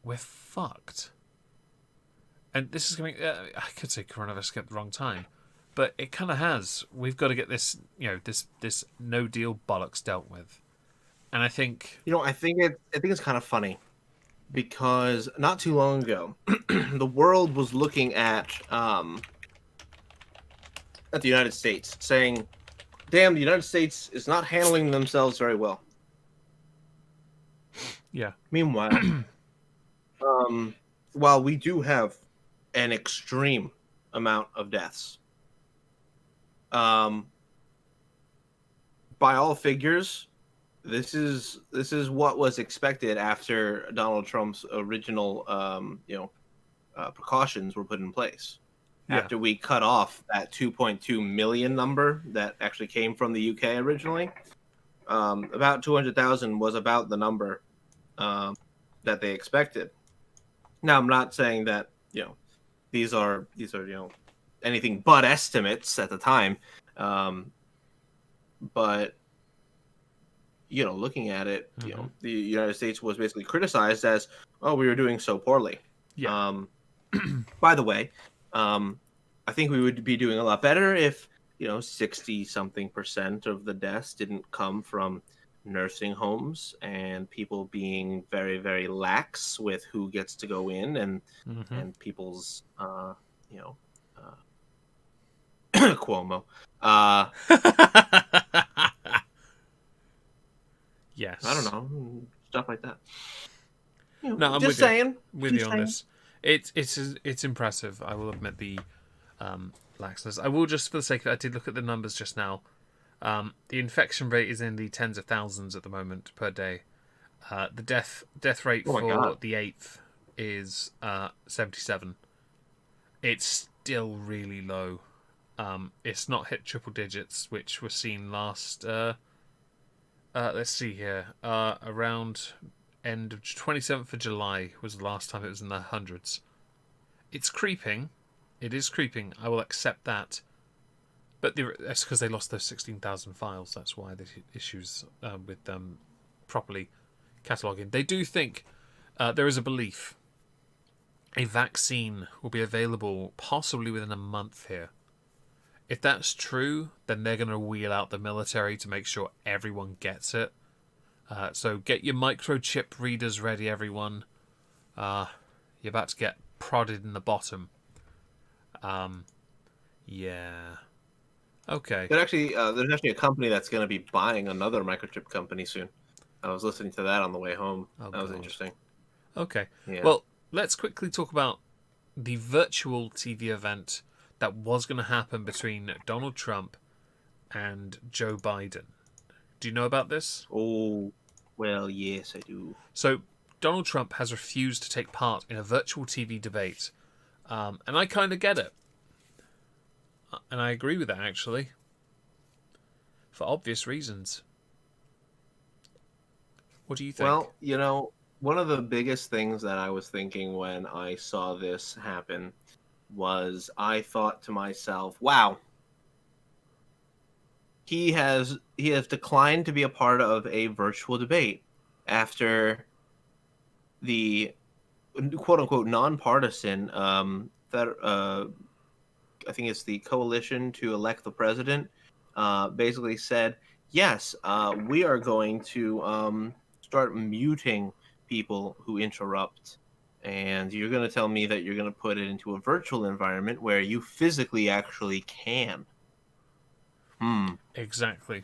we're fucked. And this is going. I could say coronavirus at the wrong time, but it kind of has. We've got to get this, this no deal bollocks dealt with. And I think, I think it's kind of funny, because not too long ago, the world was looking at the United States, saying, "Damn, the United States is not handling themselves very well." Yeah. Meanwhile, while we do have an extreme amount of deaths, by all figures, this is what was expected after Donald Trump's original precautions were put in place. Yeah. After we cut off that 2.2 million number that actually came from the UK originally, about 200,000 was about the number that they expected. Now, I'm not saying that these are anything but estimates at the time, but looking at it, the United States was basically criticized as, "Oh, we were doing so poorly." Yeah. By the way, I think we would be doing a lot better if 60-something% of the deaths didn't come from nursing homes and people being very, very lax with who gets to go in and people's Cuomo. Yes. I don't know, stuff like that. No, I'm just saying. With you on this. It's impressive. I will admit the laxness. I will, just for the sake of it, I did look at the numbers just now. The infection rate is in the tens of thousands at the moment per day. The death rate for the 8th is 77. It's still really low. It's not hit triple digits, which was seen last. Let's see here. Around end of 27th of July was the last time it was in the hundreds. It's creeping. It is creeping. I will accept that. But that's because they lost those 16,000 files. That's why there's issues with them properly cataloguing. They do think there is a belief a vaccine will be available possibly within a month here. if that's true, then they're going to wheel out the military to make sure everyone gets it. So get your microchip readers ready, everyone. You're about to get prodded in the bottom. Yeah. Okay. There's actually a company that's going to be buying another microchip company soon. I was listening to that on the way home. That was interesting. Okay. Yeah. Well, let's quickly talk about the virtual TV event that was going to happen between Donald Trump and Joe Biden. Do you know about this? Oh, well, yes, I do. So, Donald Trump has refused to take part in a virtual TV debate. And I kind of get it. And I agree with that, actually. For obvious reasons. What do you think? Well, one of the biggest things that I was thinking when I saw this happen was I thought to myself, wow, he has declined to be a part of a virtual debate after the quote unquote nonpartisan I think it's the coalition to elect the president basically said, yes, we are going to start muting people who interrupt, and you're going to tell me that you're going to put it into a virtual environment where you physically actually can. Exactly.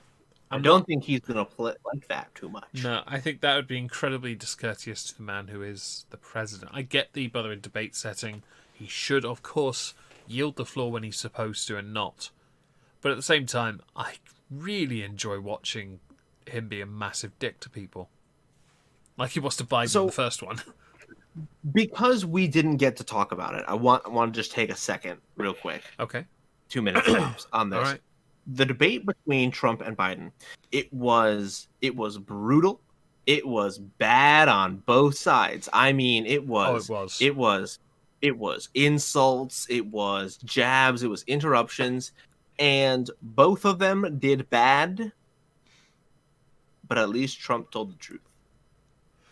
I don't think he's going to play like that too much. No, I think that would be incredibly discourteous to the man who is the president. I get the brother in debate setting. He should, of course, yield the floor when he's supposed to and not. But at the same time, I really enjoy watching him be a massive dick to people. Like he was to Biden in the first one. Because we didn't get to talk about it, I want to just take a second real quick. Okay. 2 minutes tops on this. All right. The debate between Trump and Biden, it was brutal. It was bad on both sides. I mean, it was insults, it was jabs, it was interruptions, and both of them did bad. But at least Trump told the truth.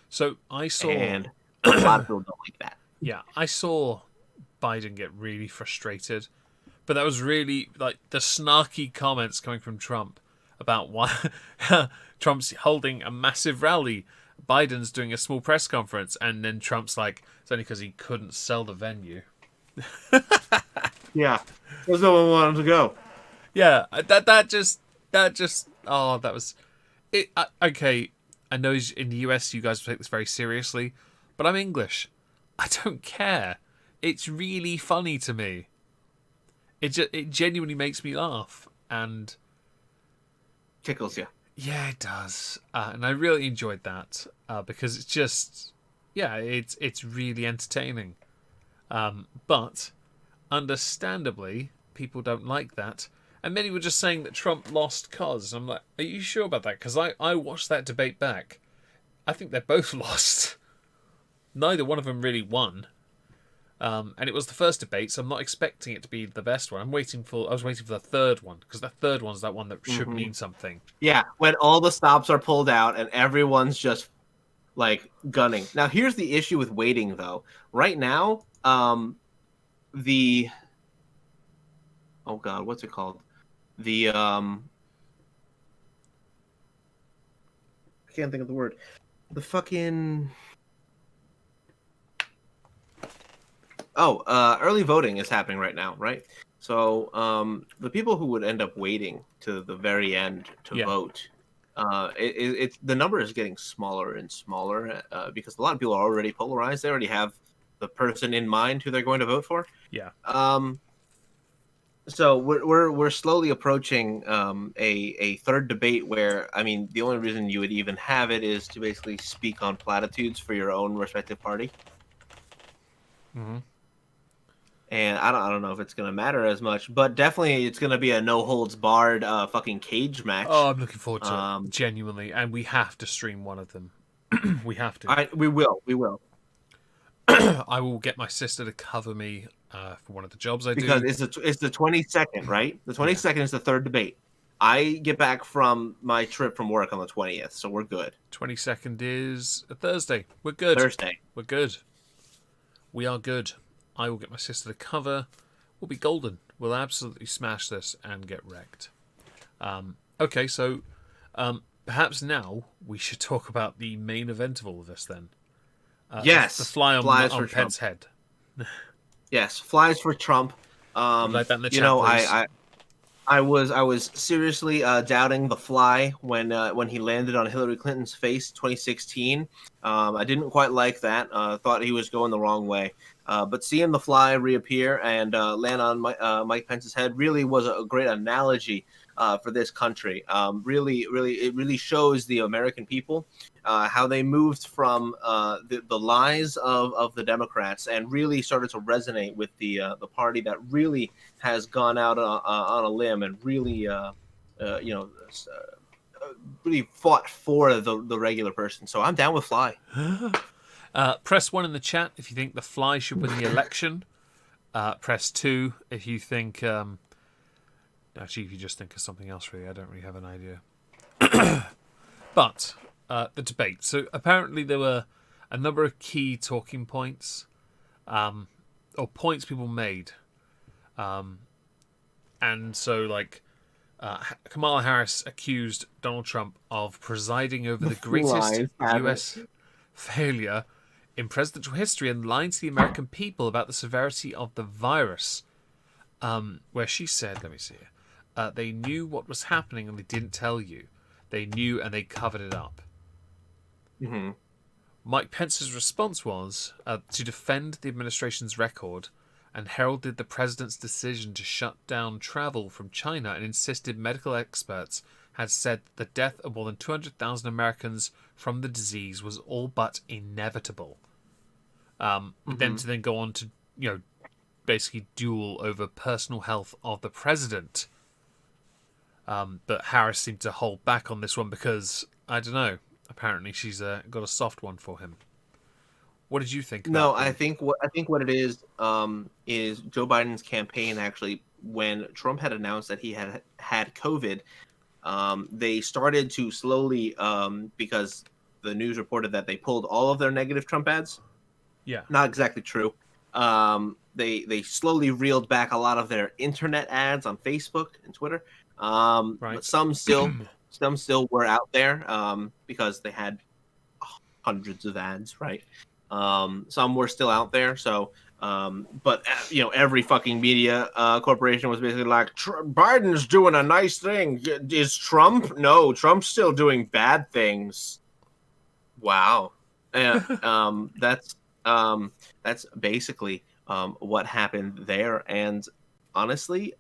So I saw, and a lot of people don't like that. Yeah, I saw Biden get really frustrated. But that was really, like, the snarky comments coming from Trump about why Trump's holding a massive rally, Biden's doing a small press conference, and then Trump's like, it's only because he couldn't sell the venue. Yeah, because no one wanted to go. Yeah, that was it. Okay, I know in the US you guys take this very seriously, but I'm English. I don't care. It's really funny to me. It genuinely makes me laugh and tickles you. Yeah, it does, and I really enjoyed that because it's just, it's really entertaining. But understandably, people don't like that, and many were just saying that Trump lost cause. I'm like, are you sure about that? Because I watched that debate back. I think they both lost. Neither one of them really won. And it was the first debate, so I'm not expecting it to be the best one. I was waiting for the third one, because that third one's that one that should mean something. Yeah, when all the stops are pulled out and everyone's just like gunning. Now, here's the issue with waiting, though. Right now, oh god, what's it called? I can't think of the word. The fucking early voting is happening right now, right? So the people who would end up waiting to the very end to vote, it's the number is getting smaller and smaller because a lot of people are already polarized. They already have the person in mind who they're going to vote for. Yeah. So we're slowly approaching a third debate where, I mean, the only reason you would even have it is to basically speak on platitudes for your own respective party. Mm-hmm. And I don't know if it's gonna matter as much, but definitely it's gonna be a no holds barred fucking cage match. Oh, I'm looking forward to it, genuinely, and we have to stream one of them. We have to. We will. I will get my sister to cover me for one of the jobs I do. Because it's the 22nd, right? The 22nd is the third debate. I get back from my trip from work on the 20th, so we're good. 22nd is a Thursday. We're good. We're good. We are good. I will get my sister to cover. We'll be golden. will absolutely smash this and get wrecked. Okay, so perhaps now we should talk about the main event of all of this then. Yes. The fly on Pence's head. Yes, flies for Trump. Like that in the chat, please. I was seriously doubting the fly when he landed on Hillary Clinton's face 2016. I didn't quite like that. Thought he was going the wrong way. But seeing the fly reappear and land on Mike Pence's head really was a great analogy for this country. It really shows the American people how they moved from the lies of the Democrats and really started to resonate with the party that really has gone out on a limb and really really fought for the regular person. So I'm down with fly. Press 1 in the chat if you think the fly should win the election. Press 2 if you think... Actually, if you just think of something else, really, I don't really have an idea. But the debate. So apparently there were a number of key talking points, or points people made. And so, like, Kamala Harris accused Donald Trump of presiding over the greatest U.S. failure in presidential history and lying to the American people about the severity of the virus. Where she said, let me see here. They knew what was happening and they didn't tell you. They knew and they covered it up. Mm-hmm. Mike Pence's response was to defend the administration's record and heralded the president's decision to shut down travel from China and insisted medical experts had said the death of more than 200,000 Americans from the disease was all but inevitable. Then to go on to, basically duel over personal health of the president. But Harris seemed to hold back on this one because, I don't know, apparently she's got a soft one for him. What did you think? I think what it is Joe Biden's campaign actually, when Trump had announced that he had COVID, they started to slowly, because the news reported that they pulled all of their negative Trump ads. Yeah. Not exactly true. They slowly reeled back a lot of their internet ads on Facebook and Twitter. Right. But some still were out there because they had hundreds of ads, right? Some were still out there. So, but every fucking media corporation was basically like, Biden's doing a nice thing. Is Trump? No, Trump's still doing bad things. Wow. That's basically what happened there. And honestly,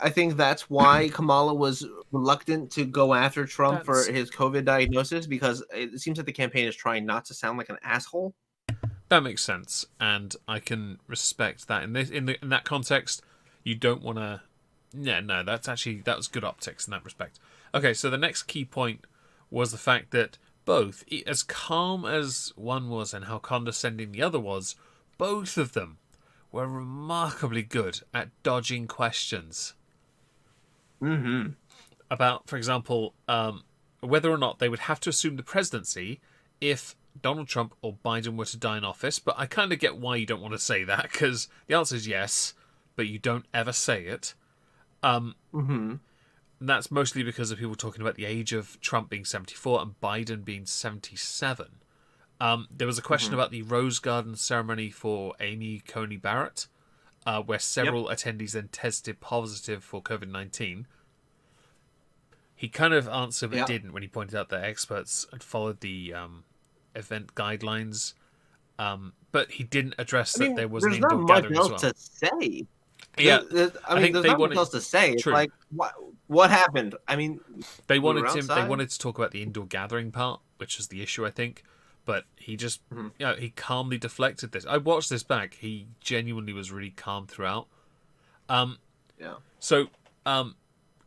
I think that's why Kamala was reluctant to go after Trump for his COVID diagnosis, because it seems that the campaign is trying not to sound like an asshole. That makes sense, and I can respect that. In that context, you don't want to. Yeah, no, that was good optics in that respect. Okay, so the next key point was the fact that both, as calm as one was and how condescending the other was, both of them were remarkably good at dodging questions. Mm-hmm. About, for example, whether or not they would have to assume the presidency if Donald Trump or Biden were to die in office. But I kind of get why you don't want to say that, because the answer is yes, but you don't ever say it. And that's mostly because of people talking about the age of Trump being 74 and Biden being 77. There was a question about the Rose Garden ceremony for Amy Coney Barrett, where several attendees then tested positive for COVID-19. He kind of answered but didn't when he pointed out that experts had followed the event guidelines. But he didn't address that there was an indoor gathering as well. There's not much else to say. Yeah, I mean, there's not much else to say. It's like, what happened? I mean, they wanted to talk about the indoor gathering part, which is the issue, I think. But he just, he calmly deflected this. I watched this back. He genuinely was really calm throughout. So,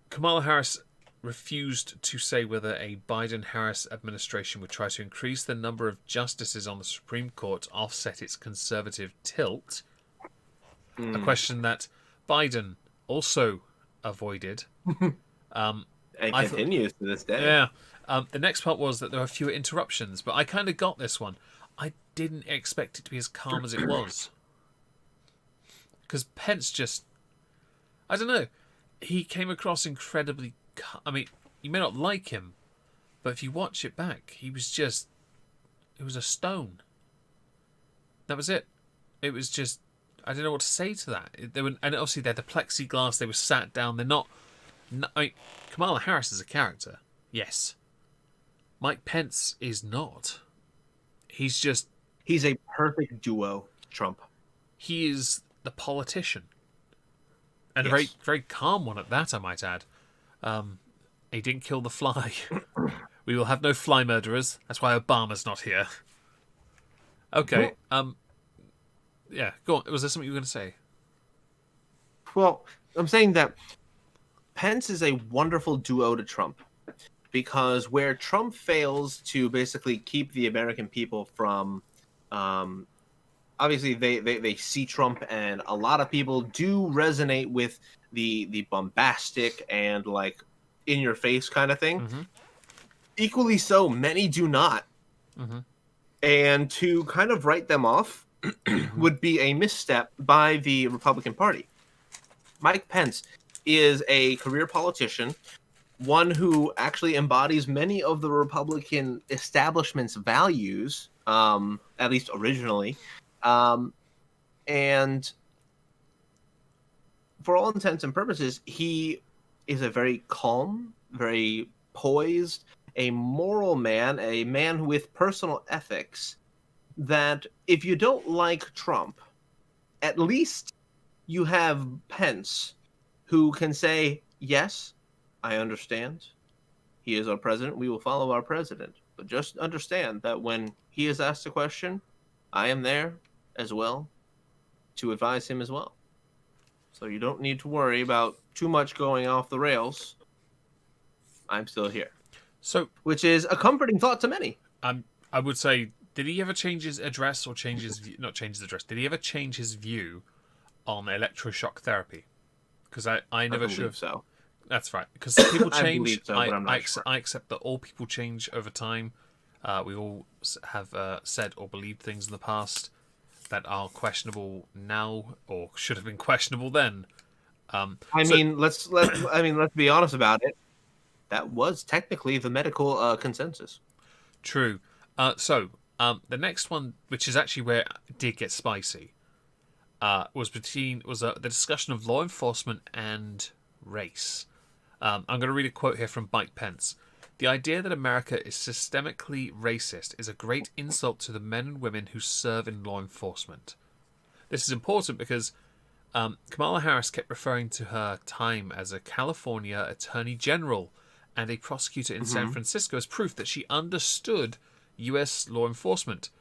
Kamala Harris refused to say whether a Biden-Harris administration would try to increase the number of justices on the Supreme Court to offset its conservative tilt. A question that Biden also avoided. And continues to this day. Yeah. The next part was that there were fewer interruptions, but I kind of got this one. I didn't expect it to be as calm as it was. Because Pence just, I don't know, he came across incredibly. I mean, you may not like him, but if you watch it back, he was just, it was a stone. That was it. It was just, I don't know what to say to that. They were, and obviously they're the plexiglass. They were sat down. They're not. I mean, Kamala Harris is a character, yes. Mike Pence is not. He's just. He's a perfect duo, Trump. He is the politician, and yes. a very, very calm one at that, I might add. He didn't kill the fly. We will have no fly murderers. That's why Obama's not here. Okay. Yeah, go on. Was there something you were going to say? Well, I'm saying that Pence is a wonderful duo to Trump, because where Trump fails to basically keep the American people from, obviously they see Trump, and a lot of people do resonate with the bombastic and like in your face kind of thing. Mm-hmm. Equally so, many do not. Mm-hmm. And to kind of write them off would be a misstep by the Republican Party. Mike Pence is a career politician, one who actually embodies many of the Republican establishment's values, at least originally. And for all intents and purposes, he is a very calm, very poised, a moral man, a man with personal ethics, that if you don't like Trump, at least you have Pence, who can say, yes, I understand. He is our president. We will follow our president. But just understand that when he is asked a question, I am there as well to advise him as well. So you don't need to worry about too much going off the rails. I'm still here. So, which is a comforting thought to many. I would say, did he ever change his address or change his view? Not change his address. Did he ever change his view on electroshock therapy? Because I never should have. So. That's right. Because people change. I accept that all people change over time. We all have said or believed things in the past that are questionable now or should have been questionable then. Let's be honest about it. That was technically the medical consensus. True. The next one, which is actually where it did get spicy, was the discussion of law enforcement and race. I'm going to read a quote here from Mike Pence. The idea that America is systemically racist is a great insult to the men and women who serve in law enforcement. This is important because Kamala Harris kept referring to her time as a California Attorney General and a prosecutor in San Francisco as proof that she understood U.S. law enforcement,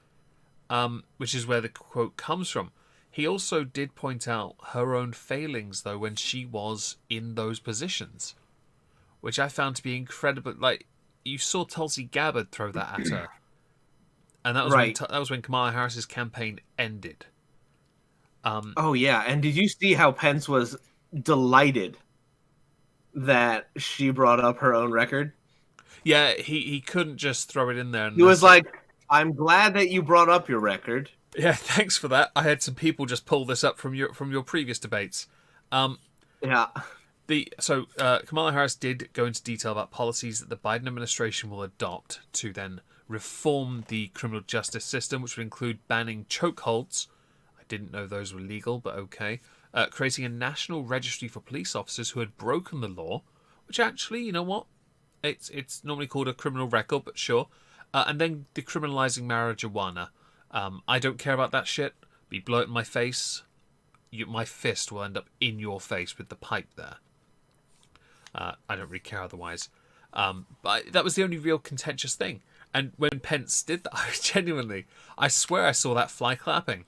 which is where the quote comes from. He also did point out her own failings, though, when she was in those positions, which I found to be incredible. Like, you saw Tulsi Gabbard throw that at her, and that was right. That was when Kamala Harris's campaign ended. Oh yeah, and did you see how Pence was delighted that she brought up her own record? Yeah, he couldn't just throw it in there. He was like, "I'm glad that you brought up your record." Yeah, thanks for that. I had some people just pull this up from your previous debates. Yeah. Kamala Harris did go into detail about policies that the Biden administration will adopt to then reform the criminal justice system, which would include banning chokeholds. I didn't know those were legal, but okay. Creating a national registry for police officers who had broken the law, which actually, you know what? It's normally called a criminal record, but sure. And then decriminalizing marijuana. I don't care about that shit. But you blow it in my face, my fist will end up in your face with the pipe there. I don't really care otherwise. But that was the only real contentious thing. And when Pence did that, I swear I saw that fly clapping.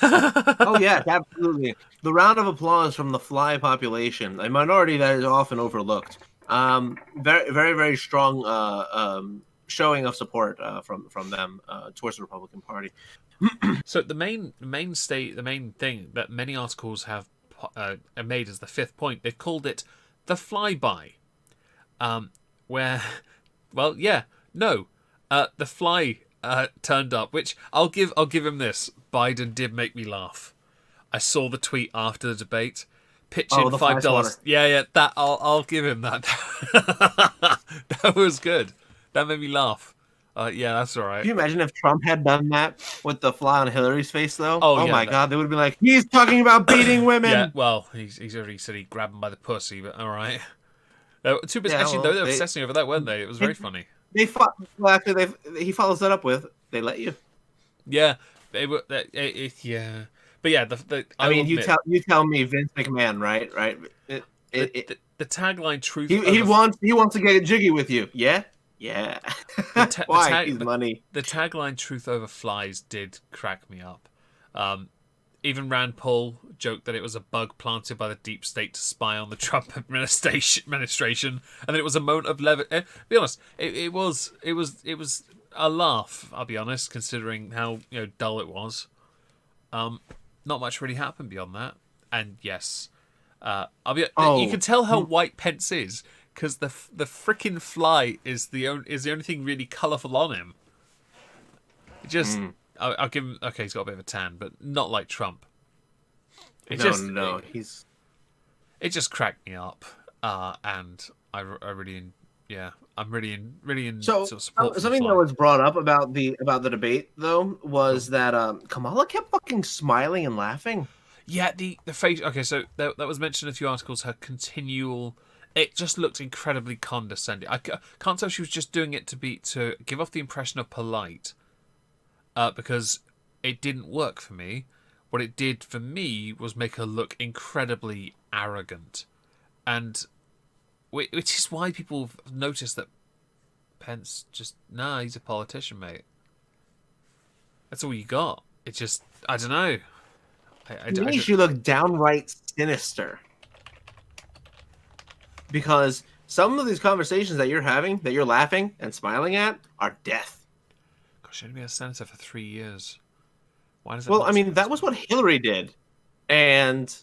Oh, yeah, absolutely. The round of applause from the fly population, a minority that is often overlooked. Very, very, very strong showing of support from them towards the Republican Party. So the main thing that many articles have made as the fifth point, they've called it the flyby, where, the fly turned up. Which I'll give him this. Biden did make me laugh. I saw the tweet after the debate, pitching the $5. Yeah, that I'll give him that. That was good. That made me laugh. Yeah, that's all right. Can you imagine if Trump had done that with the fly on Hillary's face, though? Oh, yeah, my God, they would have been like, he's talking about beating women. Yeah, well, he's already said he grabbed him by the pussy, but all right. Two bits. Actually, no, they were obsessing over that, weren't they? It was very funny. He follows that up with, they let you. Yeah, yeah. But yeah, I mean, you tell me, Vince McMahon, right? The tagline truth. He wants to get jiggy with you. Yeah. Why? He's money. The tagline "Truth over flies" did crack me up. Even Rand Paul joked that it was a bug planted by the deep state to spy on the Trump administration, and that it was a moment of levity. Be honest, it was a laugh. I'll be honest, considering how dull it was. Not much really happened beyond that. And yes, you can tell how white Pence is because the freaking fly is the only thing really colourful on him. I'll give him. Okay, he's got a bit of a tan, but not like Trump. It just cracked me up, and I'm really in So sort of support for something that was brought up about the debate though was that Kamala kept fucking smiling and laughing. Yeah, the face. Okay, so that was mentioned in a few articles. Her continual. It just looked incredibly condescending. I can't tell if she was just doing it to give off the impression of polite. Because it didn't work for me. What it did for me was make her look incredibly arrogant. And which is why people noticed that Pence he's a politician, mate. That's all you got. It just, I don't know. She looked downright sinister. Because some of these conversations that you're having, that you're laughing and smiling at, are death. Gosh, she only been a senator for 3 years. Why does that? Well, I mean, that was what Hillary did, and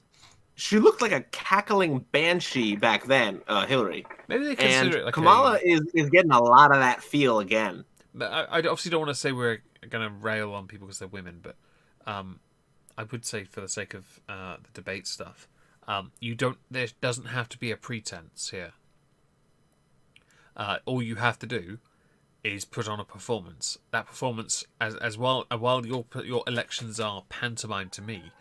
she looked like a cackling banshee back then. Hillary. Maybe they consider it like Kamala is getting a lot of that feel again. I obviously don't want to say we're going to rail on people because they're women, but I would say for the sake of the debate stuff, there doesn't have to be a pretense here. All you have to do is put on a performance. That performance, as well, while your elections are pantomime to me,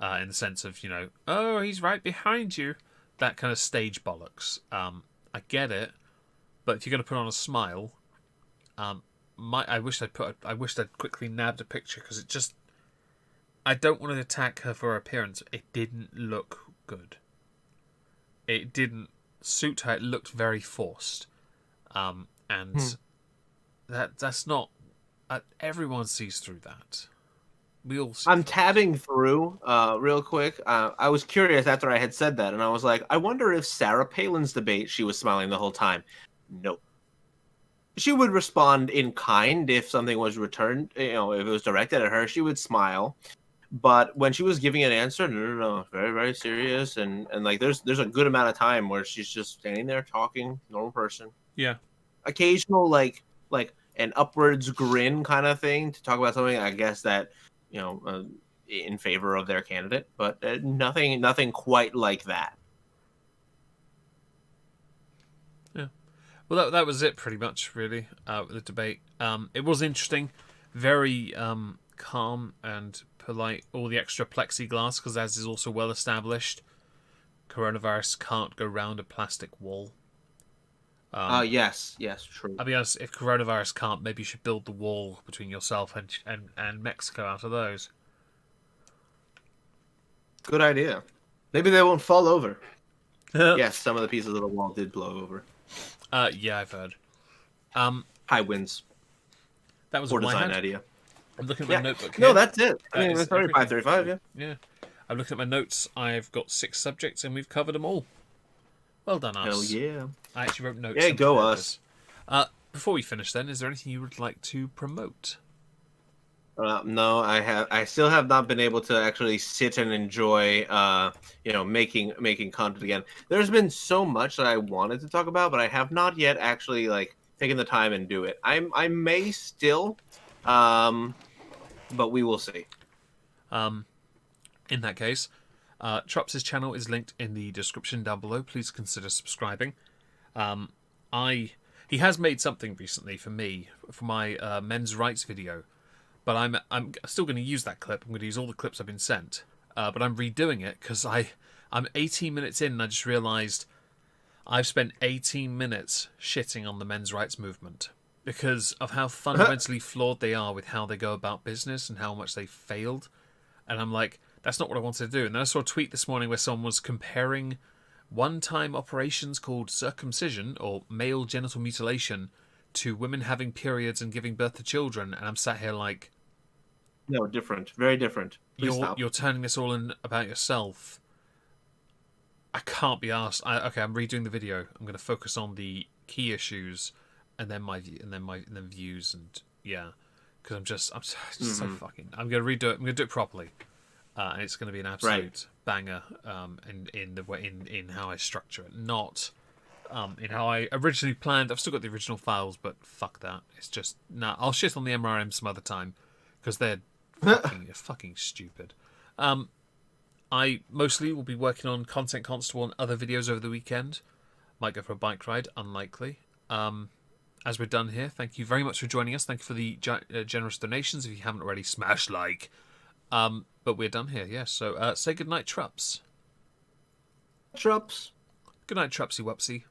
in the sense of oh, he's right behind you, that kind of stage bollocks. I get it, but if you're going to put on a smile, I wish I'd quickly nabbed a picture because it just. I don't want to attack her for her appearance. It didn't look good. It didn't suit her. It looked very forced, and. That's not. Everyone sees through that. We all. I'm tabbing through real quick. I was curious after I had said that, and I was like, I wonder if Sarah Palin's debate, she was smiling the whole time. Nope. She would respond in kind if something was returned. If it was directed at her, she would smile. But when she was giving an answer, no, very, very serious, and like there's a good amount of time where she's just standing there talking, normal person. Yeah. Occasional like an upwards grin kind of thing to talk about something, I guess, that in favor of their candidate, but nothing quite like that. Yeah, well, that was it pretty much, really, with the debate. It was interesting, very calm and polite. All the extra plexiglass, because as is also well established, coronavirus can't go round a plastic wall. Yes, true. I'll be honest, if coronavirus can't, maybe you should build the wall between yourself and Mexico out of those. Good idea. Maybe they won't fall over. Yes, some of the pieces of the wall did blow over. Yeah, I've heard. High winds. That was a design idea. I'm looking at my notebook here. No, that's it. I mean, it's 35, yeah. Yeah. I'm looking at my notes. I've got 6 subjects, and we've covered them all. Well done, us. Hell yeah. I actually wrote notes. Yeah, go us. Before we finish, then, is there anything you would like to promote? No, I still have not been able to actually sit and enjoy, making content again. There's been so much that I wanted to talk about, but I have not yet actually taken the time and do it. I may still, but we will see. In that case, Trups' channel is linked in the description down below. Please consider subscribing. He has made something recently for me for my men's rights video, but I'm still going to use that clip. I'm going to use all the clips I've been sent, but I'm redoing it because I'm 18 minutes in and I just realised I've spent 18 minutes shitting on the men's rights movement because of how fundamentally flawed they are with how they go about business and how much they failed. And I'm like, that's not what I wanted to do. And then I saw a tweet this morning where someone was comparing one-time operations called circumcision or male genital mutilation to women having periods and giving birth to children. And I'm sat here like, no, different, very different. You're turning this all in about yourself. I can't be asked. Okay, I'm redoing the video. I'm going to focus on the key issues, and then views, and yeah, because I'm just so fucking. I'm going to redo it. I'm going to do it properly, and it's going to be an absolute banger. In how I structure it, not in how I originally planned. I've still got the original files, but fuck that. It's just I'll shit on the MRM some other time because they're fucking stupid. I mostly will be working on Content Constable and other videos over the weekend. Might go for a bike ride, unlikely. As we're done here, thank you very much for joining us. Thank you for the generous donations. If you haven't already, smash like. But we're done here, yes. So say goodnight, Trups. Trups. Good night, Trupsy Wupsy.